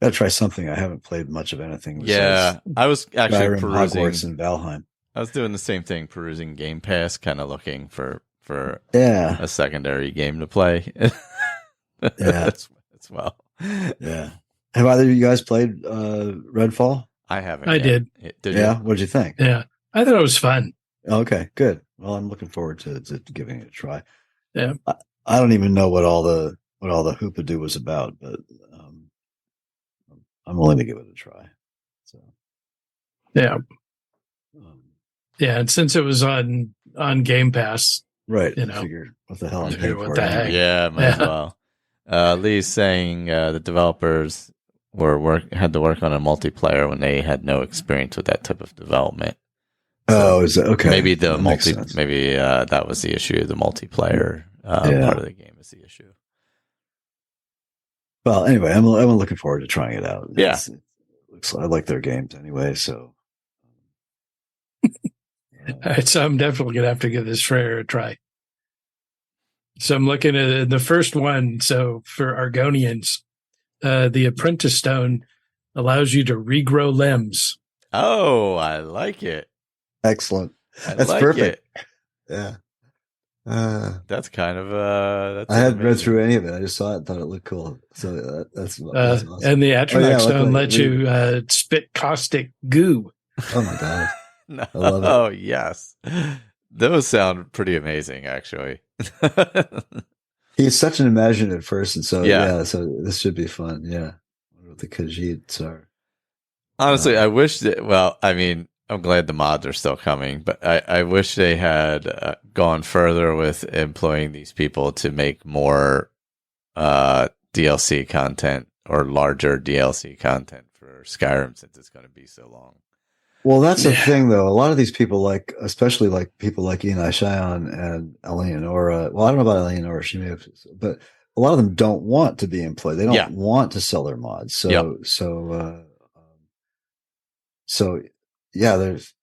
Gotta try something. I haven't played much of anything. Yeah, I was actually Skyrim, perusing Hogwarts, and Valheim. I was doing the same thing, perusing Game Pass, kind of looking for a secondary game to play. as well. Yeah. Have either of you guys played Redfall? I haven't. I did. Did you? Yeah. What did you think? Yeah, I thought it was fun. Okay, good. Well, I'm looking forward to giving it a try. Yeah. I don't even know what all the hoopadoo was about, but I'm willing to give it a try. So. Yeah. And since it was on Game Pass, right? Figure what the hell I'm paying for. Yeah, might as well. Lee's saying the developers had to work on a multiplayer when they had no experience with that type of development. So is that okay? Maybe maybe that was the issue. The multiplayer part of the game is the issue. Well, anyway, I'm looking forward to trying it out. Yeah, I like their games anyway. So, all right, so I'm definitely gonna have to give this Freyr a try. So I'm looking at the first one. So for Argonians, the Apprentice Stone allows you to regrow limbs. Oh, I like it. Excellent. That's like perfect. It. Yeah. That's kind of I hadn't read through any of it. I just saw it and thought it looked cool. So that's awesome. And the Atronach Stone lets you spit caustic goo. Oh my God. No. I love it. Oh yes. Those sound pretty amazing, actually. He's such an imaginative person, so so this should be fun. Yeah. I wonder what the Khajiits are. Honestly, I wish that. Well, I mean, I'm glad the mods are still coming, but I wish they had gone further with employing these people to make more DLC content or larger DLC content for Skyrim, since it's going to be so long. Well, that's the thing, though. A lot of these people, especially people like Enai Shion and Eleonora. Well, I don't know about Eleonora. She may have, but a lot of them don't want to be employed. They don't want to sell their mods. So yeah, there's.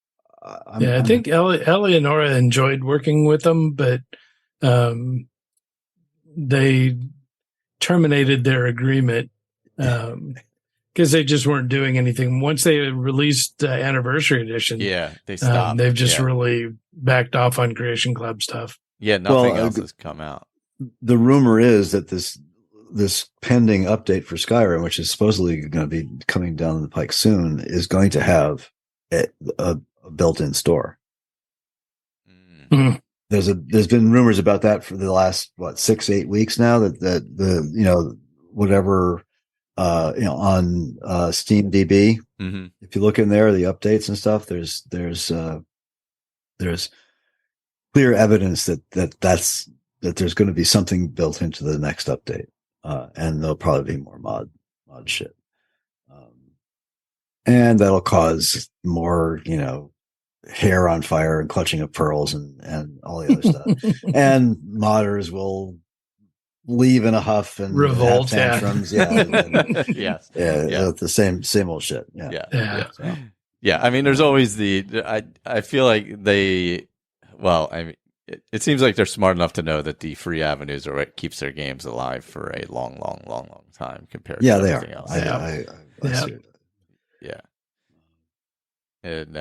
I think Eleonora enjoyed working with them, but they terminated their agreement because they just weren't doing anything. Once they released Anniversary Edition, they stopped. They've just really backed off on Creation Club stuff. Yeah, nothing else has come out. The rumor is that this pending update for Skyrim, which is supposedly going to be coming down the pike soon, is going to have a built-in store. Mm. There's been rumors about that for the last 6-8 weeks now that the whatever on Steam DB. Mm-hmm. If you look in there, the updates and stuff, there's clear evidence that there's going to be something built into the next update, and there'll probably be more mod shit, and that'll cause more hair on fire and clutching of pearls and all the other stuff, and modders will leave in a huff and revolt, have tantrums. Yes. The same old shit. I mean, there's always I feel like it seems like they're smart enough to know that the free avenues are what keeps their games alive for a long time compared to everything else. I yeah. And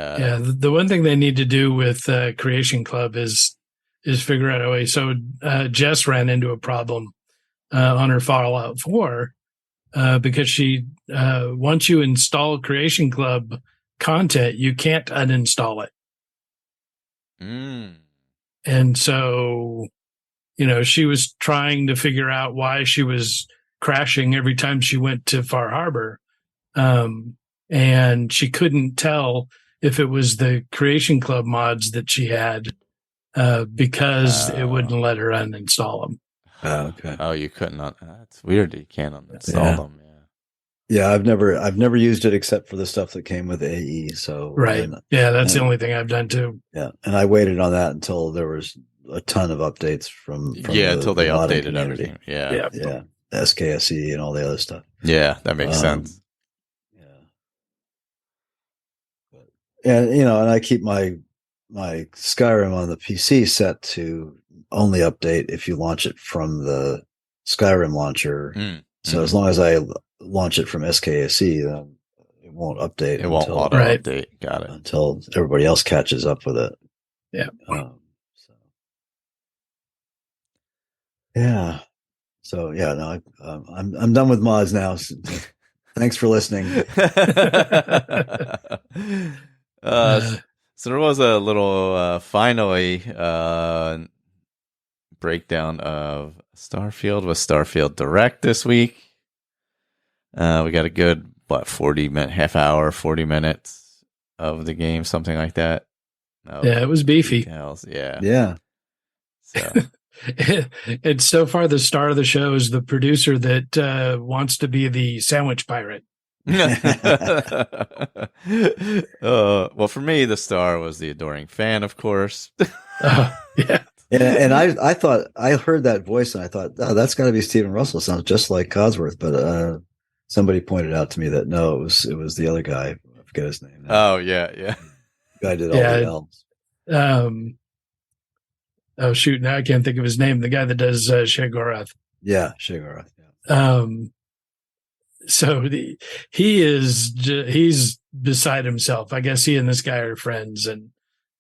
the one thing they need to do with Creation Club is figure out a way. So Jess ran into a problem on her Fallout 4 because she once you install Creation Club content, you can't uninstall it. And so, she was trying to figure out why she was crashing every time she went to Far Harbor. And she couldn't tell if it was the Creation Club mods that she had because it wouldn't let her uninstall them. Oh, okay. Oh, you couldn't. That's weird. You can't uninstall them. Yeah, I've never used it except for the stuff that came with AE. So right, that's the only thing I've done too. Yeah, and I waited on that until there was a ton of updates from until they updated community. Everything. Yeah, SKSE and all the other stuff. Yeah, that makes sense. And and I keep my Skyrim on the PC set to only update if you launch it from the Skyrim launcher. So as long as I launch it from SKSE, then it won't update. It won't auto update. Got it. Until everybody else catches up with it. Yeah. I'm done with mods now. So thanks for listening. So there was a little finally breakdown of Starfield with Starfield Direct this week. We got a good 40 minutes of the game, something like that. It was beefy. Details. Yeah. So. It's so far the star of the show is the producer that wants to be the sandwich pirate. Well, for me, the star was the adoring fan, of course. Yeah. And I thought, I heard that voice and I thought, that's got to be Stephen Russell. Sounds just like Codsworth. But somebody pointed out to me that no, it was the other guy. I forget his name now. Oh yeah. The guy did all the elves. Oh shoot! Now I can't think of his name. The guy that does Sheogorath. Yeah, Sheogorath. Yeah. So he's beside himself. I guess he and this guy are friends,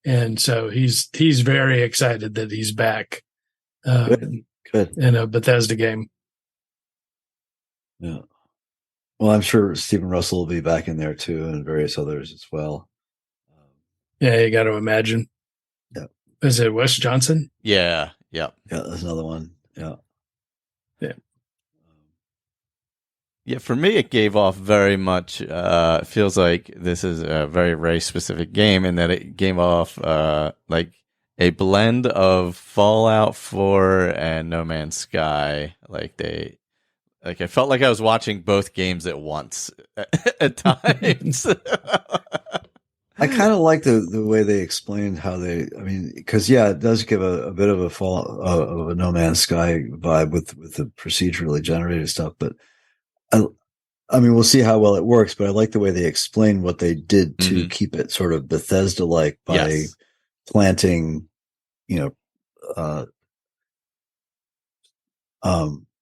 and so he's very excited that he's back. Good. In a Bethesda game. Yeah. Well, I'm sure Stephen Russell will be back in there too, and various others as well. Yeah, you got to imagine. Yeah. Is it Wes Johnson? Yeah. Yeah, that's another one. Yeah. Yeah, for me, it gave off very much. It feels like this is a very race-specific game, in that it gave off like a blend of Fallout 4 and No Man's Sky. I felt like I was watching both games at once at times. I kind of like the way they explained how because it does give a bit of of a No Man's Sky vibe with the procedurally generated stuff, but. We'll see how well it works, but I like the way they explain what they did to keep it sort of Bethesda-like by planting,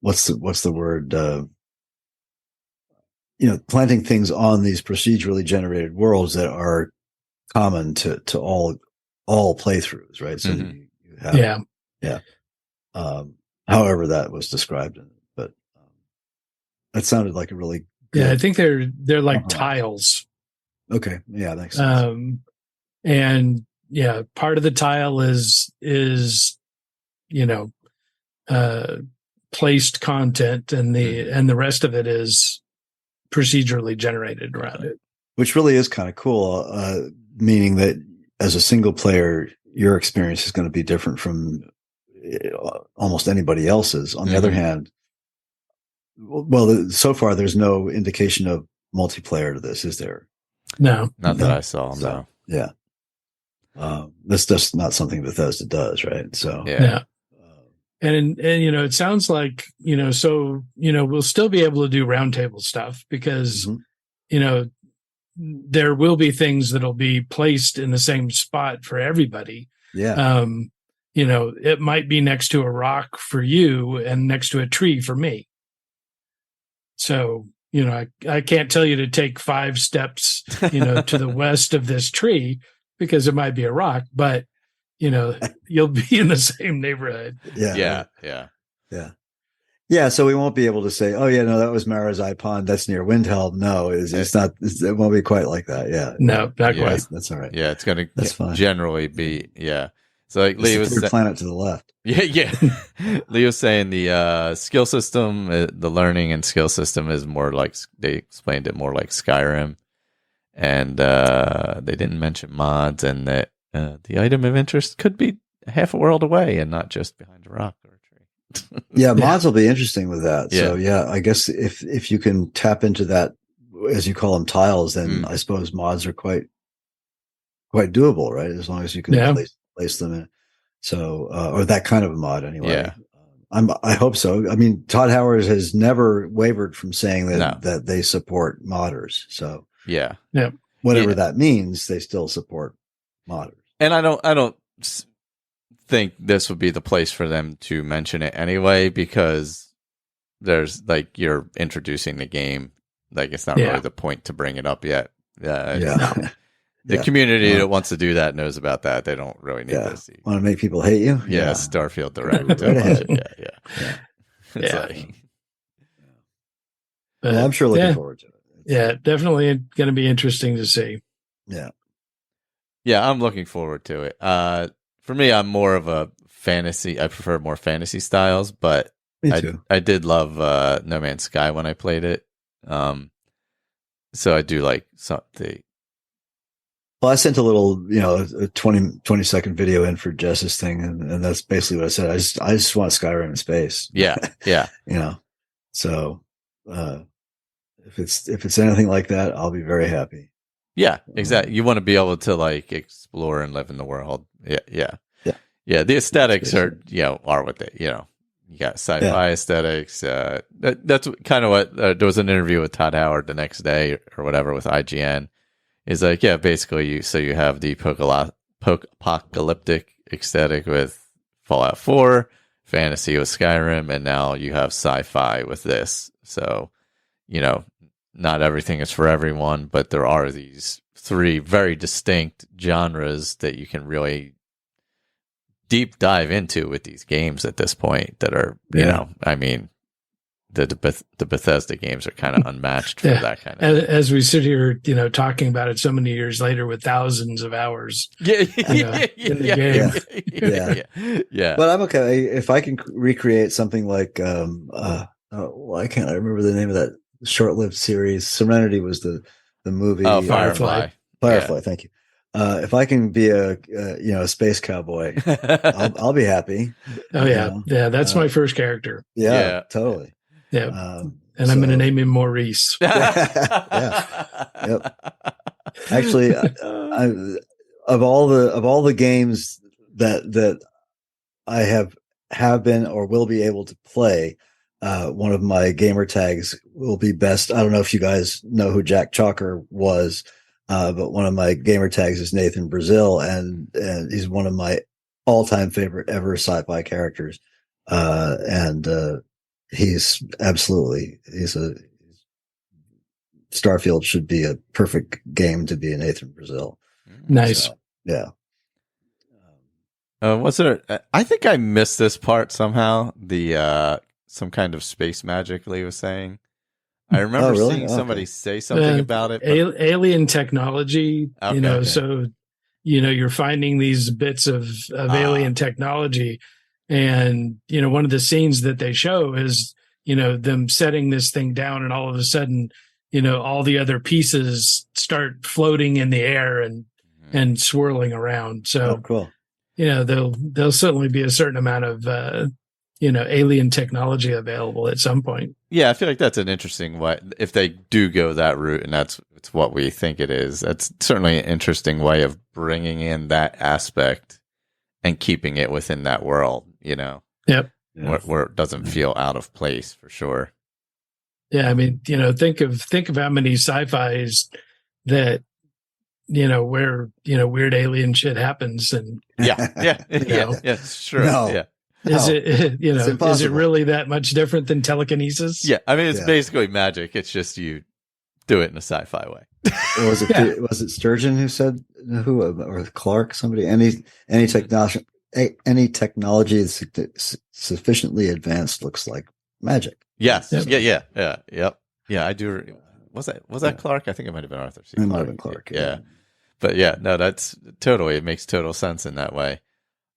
what's the word? Planting things on these procedurally generated worlds that are common to all playthroughs, right? So you have, however that was described in it. That sounded like a really good. Yeah, I think they're like tiles. Okay, yeah, that makes sense. And part of the tile is placed content, and the rest of it is procedurally generated around it. Which really is kind of cool, meaning that as a single player, your experience is going to be different from almost anybody else's. On the other hand. Well, so far there's no indication of multiplayer to this, is there? No, not that I saw. So, no. Yeah, that's just not something Bethesda does, right? So yeah. And it sounds like we'll still be able to do roundtable stuff because there will be things that'll be placed in the same spot for everybody. Yeah. it might be next to a rock for you and next to a tree for me. So, I can't tell you to take 5 steps, to the west of this tree because it might be a rock, but, you'll be in the same neighborhood. Yeah. So we won't be able to say, oh yeah, no, that was Marazai Pond. That's near Windhelm. No, it's not, it won't be quite like that. Yeah. No, not quite. That's all right. Yeah. It's going to generally be, So like Lee was the planet to the left. Yeah. Lee was saying the skill system, the learning and skill system is more like, they explained it more like Skyrim, and they didn't mention mods, and that the item of interest could be half a world away and not just behind a rock or a tree. Yeah, mods will be interesting with that. So I guess if you can tap into that, as you call them, tiles, then I suppose mods are quite doable, right? As long as you can place them in. So, or that kind of a mod anyway. Yeah. I hope so. I mean, Todd Howard has never wavered from saying that they support modders. So whatever that means, they still support modders. And I don't think this would be the place for them to mention it anyway, because there's like, you're introducing the game. Like, it's not really the point to bring it up yet. The community that wants to do that knows about that. They don't really need to see. Want to make people hate you? Yeah, Starfield Direct. Well, I'm sure looking forward to it. Yeah, definitely going to be interesting to see. Yeah, I'm looking forward to it. For me, I'm more of a fantasy. I prefer more fantasy styles, but I did love No Man's Sky when I played it. So I do like something. Well, I sent a little, a 20 second video in for Jess's thing, and that's basically what I said. I just want Skyrim in space. Yeah. So if it's anything like that, I'll be very happy. Yeah, exactly. You want to be able to like explore and live in the world. Yeah. The aesthetics are what they, you got sci-fi aesthetics. That's kind of what there was an interview with Todd Howard the next day or whatever with IGN. Is like, basically you have the apocalyptic aesthetic with Fallout 4, fantasy with Skyrim, and now you have sci-fi with this. So, not everything is for everyone, but there are these 3 very distinct genres that you can really deep dive into with these games at this point that are, I mean, the Bethesda games are kind of unmatched for that kind of thing. As we sit here, talking about it so many years later with thousands of hours in the game. Yeah. But I'm okay if I can recreate something like why can't I remember the name of that short-lived series? Serenity was the movie. Oh, Firefly. Thank you. If I can be a space cowboy, I'll be happy. Oh yeah, that's my first character. Yeah. Totally. Yeah, and I'm going to name him Maurice. Yep. Actually, of all the games that I have been or will be able to play, one of my gamer tags will be best. I don't know if you guys know who Jack Chalker was, but one of my gamer tags is Nathan Brazil, and he's one of my all-time favorite ever sci-fi characters, he's Starfield should be a perfect game to be a Nathan Brazil. Nice. So, yeah. Was there? I think I missed this part somehow. The some kind of space magic Lee was saying. I remember seeing somebody say something about it. Alien technology, so you're finding these bits of alien technology. And, one of the scenes that they show is, them setting this thing down, and all of a sudden, all the other pieces start floating in the air and swirling around. So, cool. There'll certainly be a certain amount of, alien technology available at some point. Yeah, I feel like that's an interesting way. If they do go that route, and it's what we think it is, that's certainly an interesting way of bringing in that aspect and keeping it within that world, Yep. Where it doesn't feel out of place for sure. Yeah, I mean, think of how many sci-fis that where weird alien shit happens, and sure. No. Yeah. Is it It's is it impossible. really that much different than telekinesis? Yeah, I mean it's basically magic. It's just you do it in a sci-fi way. Or was it Sturgeon who said or Clark, somebody, any technology that's sufficiently advanced looks like magic. Yes. Yep. Yeah, I do. Was that Clark? I think it might have been Arthur C. It might have been Clark. Yeah. But yeah, no, that's totally, it makes total sense in that way.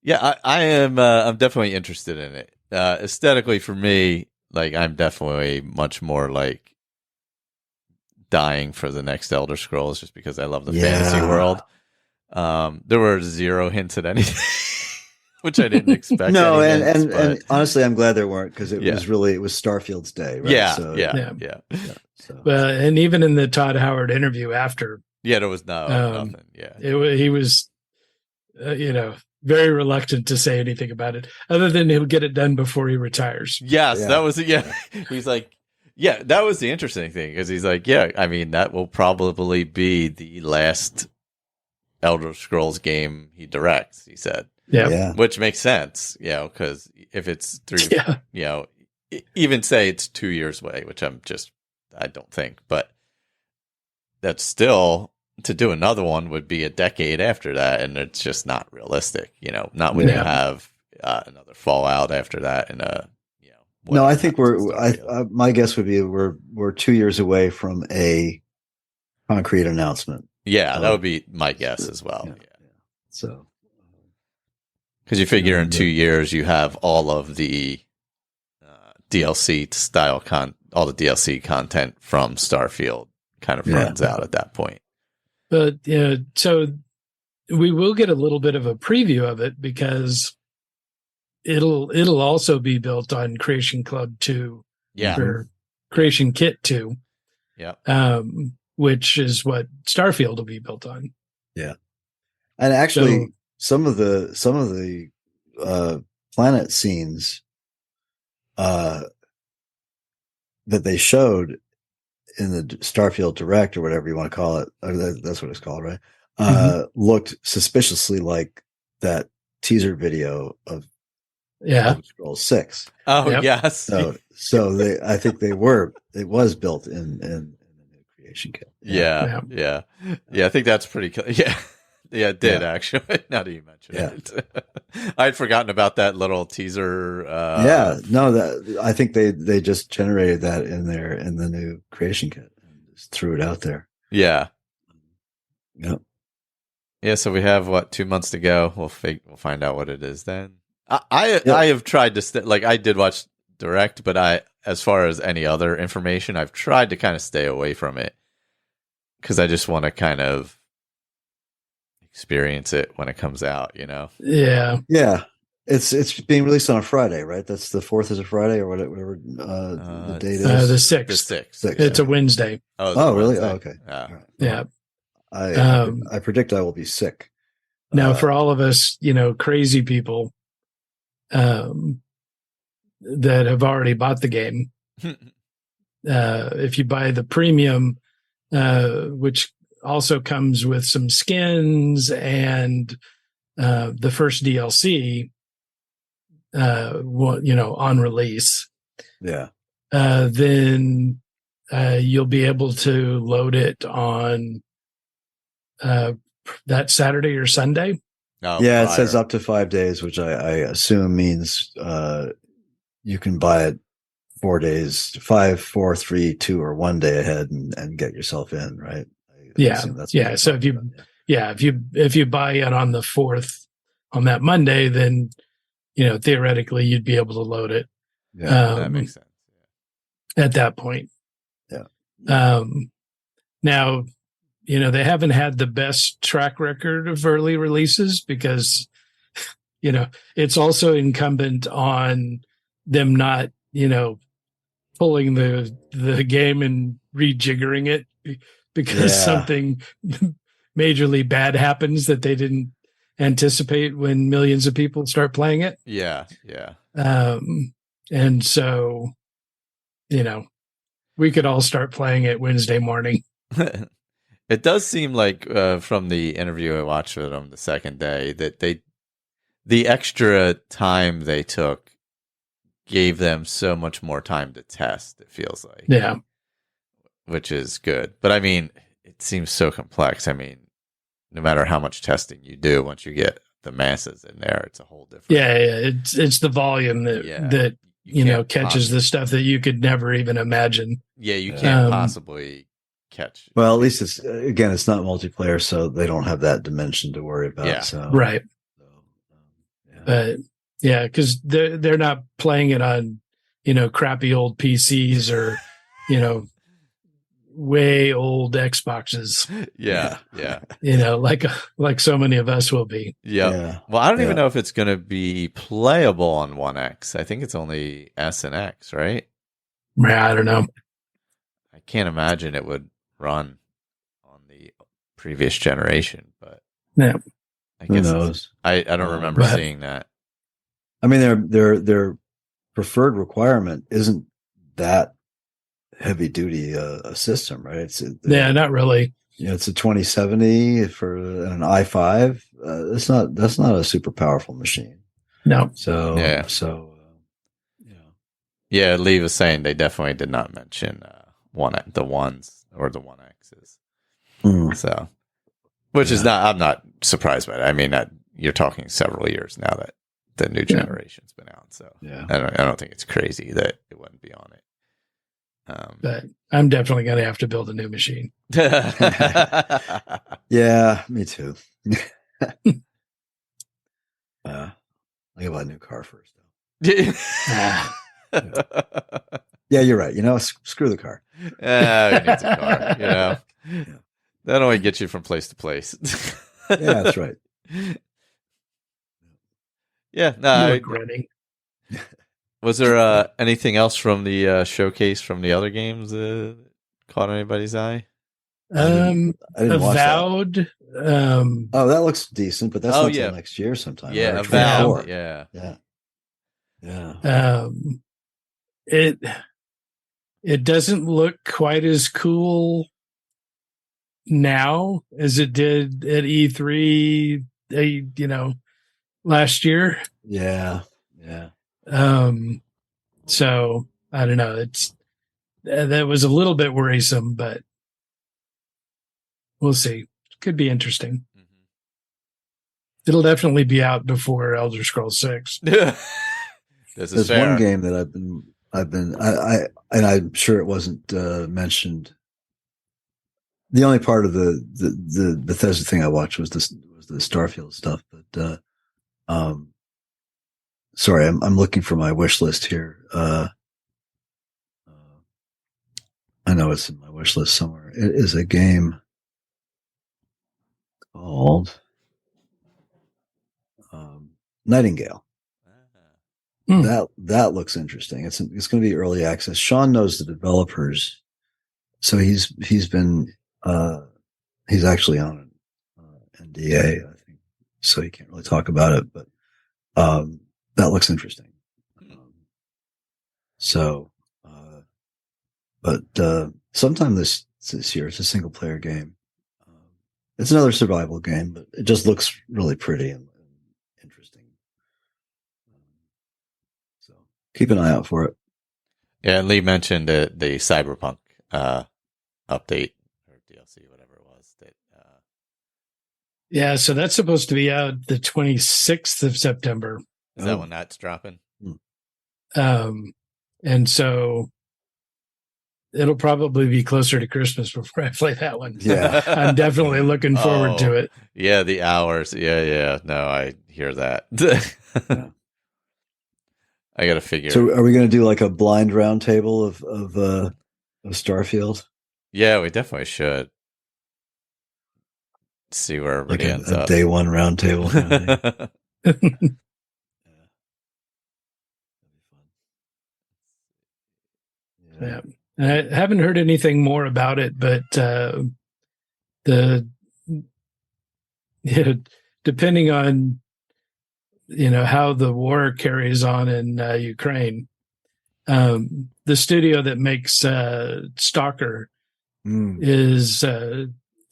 Yeah, I am, I'm definitely interested in it. Aesthetically for me, like I'm definitely much more like dying for the next Elder Scrolls just because I love the fantasy world. There were zero hints at anything, which I didn't expect. No, and honestly, I'm glad there weren't, because it was Starfield's day, right? Yeah, so, yeah. And even in the Todd Howard interview after, there was nothing. Yeah, he was, very reluctant to say anything about it, other than he'll get it done before he retires. Yes, that was He's like, that was the interesting thing, because he's like, I mean, that will probably be the last Elder Scrolls game he directs. He said, which makes sense, because if it's even say it's 2 years away, which I don't think, but that's still, to do another one would be a decade after that, and it's just not realistic, not when you have another Fallout after that, and no, I think my guess would be we're 2 years away from a concrete announcement. Yeah, that would be my guess as well. Yeah. So, because you figure in 2 years you have all of the DLC style all the DLC content from Starfield kind of runs out at that point. But so we will get a little bit of a preview of it, because it'll also be built on Creation Club 2, or Creation Kit 2, which is what Starfield will be built on. Yeah, and actually, some of the planet scenes that they showed in the Starfield Direct, or whatever you want to call it, that's what it's called, right? Looked suspiciously like that teaser video of Elder Scrolls 6. Oh, yes. So I think it was built in the new creation kit. Yeah. I think that's pretty cool. Yeah, it did actually. Now that you mention it, I'd forgotten about that little teaser. I think they just generated that in the new creation kit and just threw it out there. Yeah. Yep. Yeah. So we have 2 months to go. We'll find out what it is then. I have tried to I did watch Direct, but as far as any other information, I've tried to kind of stay away from it, because I just want to kind of experience it when it comes out, Yeah. It's being released on a Friday, right? That's the 4th is a Friday, or whatever the date is. The 6th. The 6th. It's a Wednesday. Oh, really? Oh, okay. Yeah. I predict I will be sick. Now, for all of us, crazy people that have already bought the game, if you buy the premium, which also comes with some skins and the first DLC, on release, then you'll be able to load it on that Saturday or Sunday. It says up to 5 days, which I assume means you can buy it 4 days, 5, 4, 3, 2, or 1 day ahead and get yourself in, right? So if you buy it on the 4th, on that Monday, then theoretically you'd be able to load it. That makes sense. At that point. Now, they haven't had the best track record of early releases, because it's also incumbent on them not pulling the game and rejiggering it because something majorly bad happens that they didn't anticipate when millions of people start playing it. Yeah. And so, we could all start playing it Wednesday morning. It does seem like from the interview I watched with them the second day that the extra time they took gave them so much more time to test. It feels like, yeah, which is good. But I mean, it seems so complex. I mean, no matter how much testing you do, once you get the masses in there, it's a whole different. Yeah. It's the volume that catches the stuff that you could never even imagine. Yeah, you can't possibly catch. Well, at least it's not multiplayer, so they don't have that dimension to worry about. Yeah. So. Right. But yeah, because they're not playing it on, crappy old PCs or, way old Xboxes. Yeah. Like so many of us will be. Yeah. Well, I don't even know if it's going to be playable on One X. I think it's only S and X, right? Yeah, I don't know. I can't imagine it would run on the previous generation, but yeah. I guess who knows? I don't remember seeing that. I mean, their preferred requirement isn't that heavy duty a system, right? Not really. It's a 2070 for an i5. That's not a super powerful machine. No. So yeah. Lee was saying they definitely did not mention the ones or the One X's. So, which is not. I'm not surprised by it. I mean, you're talking several years now that the new generation's been out. So I don't think it's crazy that it wouldn't be on it. But I'm definitely going to have to build a new machine. Yeah, me too. I gotta buy a new car first, though. Yeah, you're right. Screw the car. Who needs a car? That only gets you from place to place. Yeah, that's right. Yeah, no. Was there anything else from the showcase from the other games that caught anybody's eye? I didn't watch Avowed. That looks decent, but that's not until next year sometime. Yeah, right? Avowed. Yeah. It doesn't look quite as cool now as it did at E3, last year. Yeah. So I don't know. That was a little bit worrisome, but we'll see. Could be interesting. Mm-hmm. It'll definitely be out before Elder Scrolls 6. There's one game that and I'm sure it wasn't mentioned. The only part of the Bethesda thing I watched was the Starfield stuff, but sorry, I'm looking for my wish list here. I know it's in my wish list somewhere. It is a game called Nightingale. That looks interesting. It's going to be early access. Sean knows the developers, so he's been he's actually on an NDA, I think, so he can't really talk about it, but that looks interesting. But sometime this year, it's a single player game. It's another survival game, but it just looks really pretty and interesting. So keep an eye out for it. Yeah, Lee mentioned the Cyberpunk update or DLC, whatever it was. Yeah, so that's supposed to be out the 26th of September. Is that when that's dropping? And so it'll probably be closer to Christmas before I play that one. Yeah. I'm definitely looking forward to it. Yeah, the hours. Yeah. No, I hear that. I got to figure. So are we going to do like a blind round table of Starfield? Yeah, we definitely should. See where everybody ends up. Day one round table. Yeah. I haven't heard anything more about it, but depending on how the war carries on in Ukraine, the studio that makes Stalker is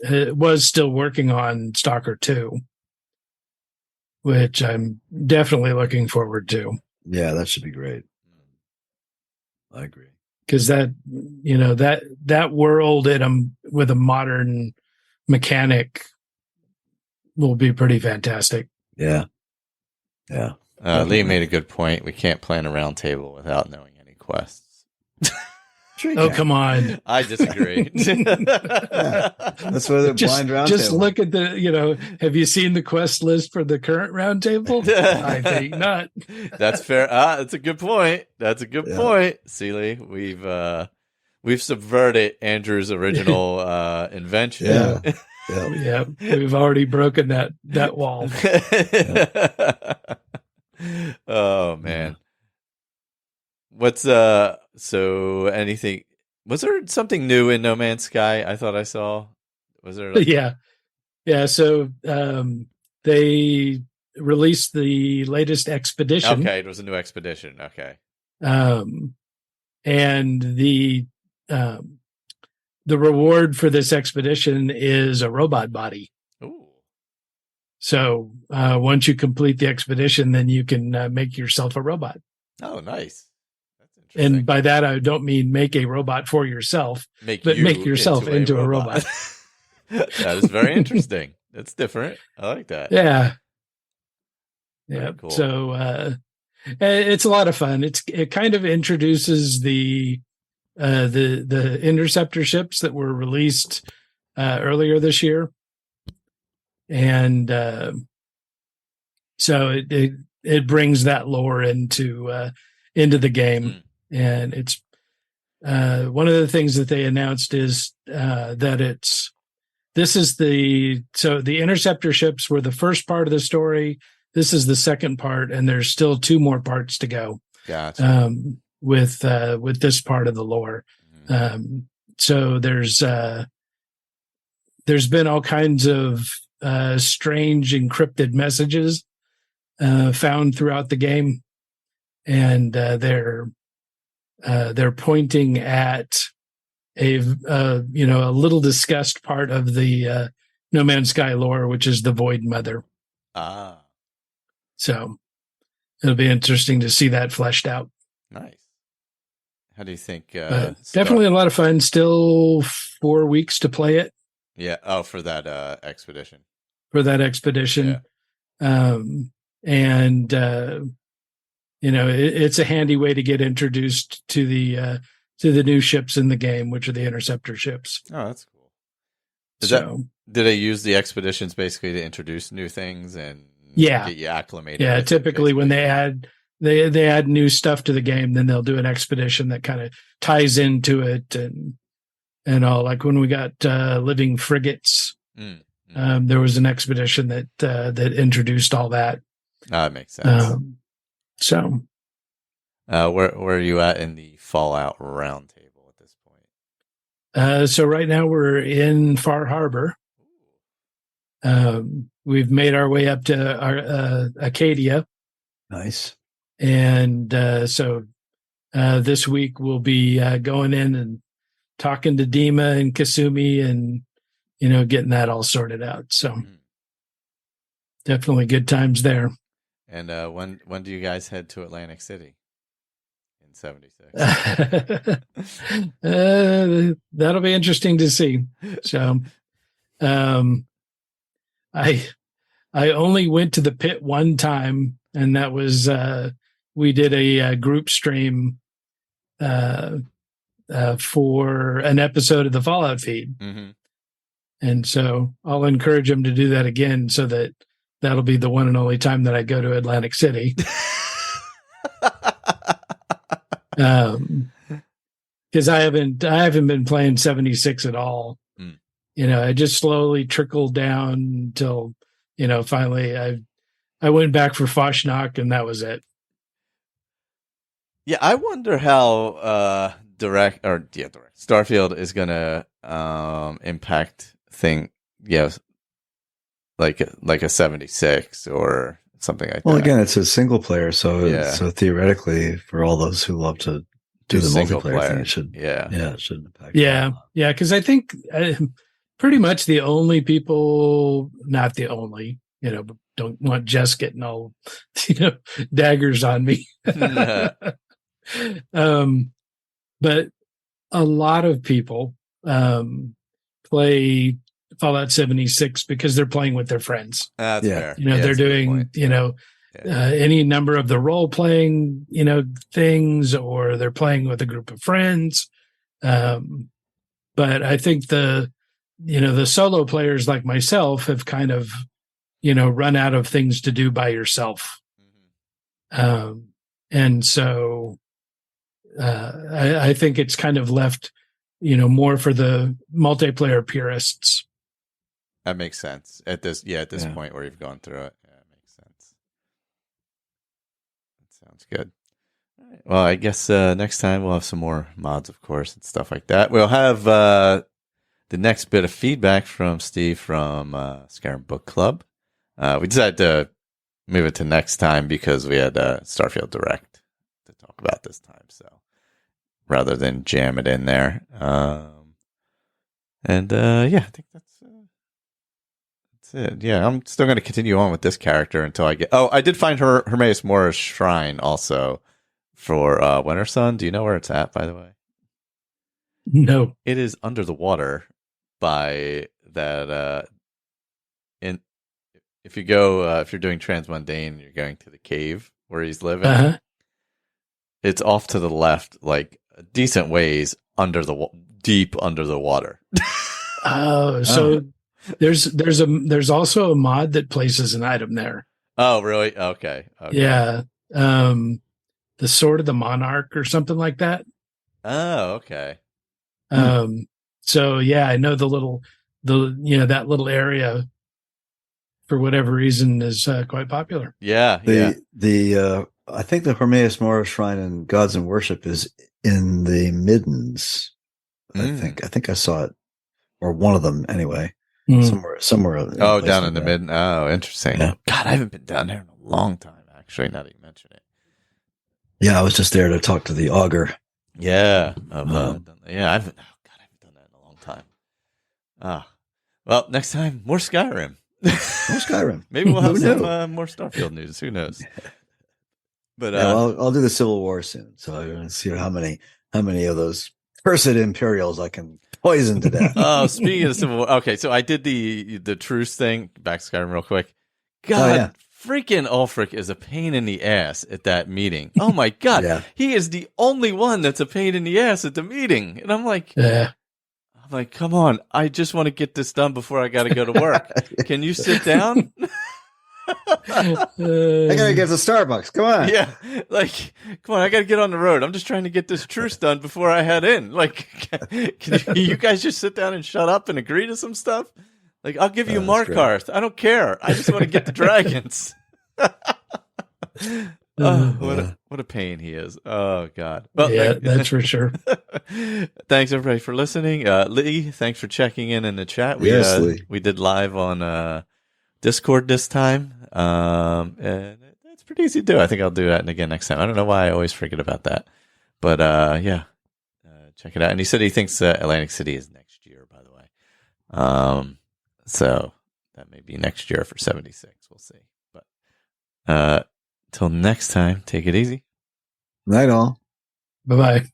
was still working on Stalker 2, which I'm definitely looking forward to. Yeah, that should be great. I agree. Because that world with a modern mechanic will be pretty fantastic. Yeah. Lee made a good point. We can't plan a round table without knowing any quests. Sure come on. I disagree. That's why the blind round just table. Look at the, have you seen the quest list for the current round table? I think not. That's fair. That's a good point. Point. Seeley, we've subverted Andrew's original invention. Yeah. We've already broken that wall. Oh man. What's so anything, was there something new in No Man's Sky I thought I saw? Was there Yeah, so they released the latest expedition. Okay, it was a new expedition. Okay. And the reward for this expedition is a robot body. Ooh. So once you complete the expedition, then you can make yourself a robot. Oh, nice. That's interesting. And by that, I don't mean make a robot for yourself, but make yourself into a robot. That is very interesting. That's different. I like that. Yeah. Cool. So it's a lot of fun. It kind of introduces the interceptor ships that were released earlier this year, and so it brings that lore into the game. And it's one of the things that they announced is that the interceptor ships were the first part of the story. This is the second part, and there's still 2 more parts to go. Gotcha. With this part of the lore. So there's been all kinds of strange encrypted messages found throughout the game, and they're pointing at a little discussed part of the No Man's Sky lore, which is the Void Mother. So it'll be interesting to see that fleshed out. Nice. How do you think? Definitely a lot of fun. Still 4 weeks to play it. Yeah. Oh, for that expedition. Yeah. It's a handy way to get introduced to the new ships in the game, which are the interceptor ships. Oh, that's cool. Do they use the expeditions basically to introduce new things and get you acclimated? Yeah, typically when they add new stuff to the game, then they'll do an expedition that kind of ties into it and all. Like when we got living frigates, there was an expedition that introduced all that. That makes sense. Where are you at in the Fallout roundtable at this point? So right now we're in Far Harbor. We've made our way up to our Acadia. Nice. And so this week we'll be going in and talking to Dima and Kasumi and, getting that all sorted out. So definitely good times there. And when do you guys head to Atlantic City in 76? That'll be interesting to see. So I only went to the pit one time, and that was we did a group stream for an episode of the Fallout feed. And so I'll encourage them to do that again, so that'll be the one and only time that I go to Atlantic City. Because I haven't been playing 76 at all. I just slowly trickled down until, finally I went back for Foshnock, and that was it. Yeah, I wonder how Starfield is gonna impact like a 76 or something like that. Well, again, it's a single player, so theoretically, for all those who love to do the multiplayer thing, it should it shouldn't impact. Yeah, because I think pretty much the only people, not the only, but don't want Jess getting all, daggers on me. But a lot of people play Fallout 76 because they're playing with their friends. That's fair. They're doing, any number of the role playing, things, or they're playing with a group of friends. But I think the solo players like myself have kind of, run out of things to do by yourself. And so I think it's kind of left, more for the multiplayer purists. That makes sense at this point where you've gone through it. Yeah, it makes sense. That sounds good. All right. Well, I guess next time we'll have some more mods, of course, and stuff like that. We'll have the next bit of feedback from Steve from Skyrim Book Club. We decided to move it to next time because we had Starfield Direct to talk about this time. So rather than jam it in there. I think that's it. Yeah, I'm still going to continue on with this character until I get... Oh, I did find Hermaeus Mora's shrine also for Winter Sun. Do you know where it's at, by the way? No. It is under the water by that... If you go... if you're doing Transmundane, you're going to the cave where he's living. It's off to the left, like a decent ways deep under the water. So there's also a mod that places an item there. Oh, really? Okay. Yeah. The Sword of the Monarch or something like that. Oh, okay. So yeah, I know that little area for whatever reason is quite popular. Yeah. I think the Hermaeus Mora Shrine in Gods and Worship is in the Middens. I think I saw it, or one of them anyway. Somewhere. Oh, down in the Midden. Oh, interesting. Yeah. God, I haven't been down there in a long time, actually, now that you mention it. Yeah, I was just there to talk to the augur. Yeah. I haven't done that in a long time. Well, next time, more Skyrim. Maybe we'll have some more Starfield news. Who knows? But I'll do the Civil War soon, so I'm going to see how many of those cursed Imperials I can poison to death. Oh, speaking of the Civil War, okay, so I did the truce thing. Back to Skyrim real quick. God, freaking Ulfric is a pain in the ass at that meeting. Oh my God, he is the only one that's a pain in the ass at the meeting, and I'm like, come on, I just want to get this done before I got to go to work. Can you sit down? I gotta get to Starbucks. Come on. Yeah. Come on. I gotta get on the road. I'm just trying to get this truce done before I head in. Can you guys just sit down and shut up and agree to some stuff? I'll give you Markarth. I don't care. I just want to get the dragons. What a pain he is. Oh God. Well, yeah, that's for sure. Thanks everybody for listening. Lee, thanks for checking in the chat. Lee. We did live on Discord this time, and it's pretty easy to do. I think I'll do that again next time. I don't know why I always forget about that, but check it out. And he said he thinks Atlantic City is next year, by the way. So that may be next year for 76. We'll see. But till next time, take it easy. Night all. Bye-bye.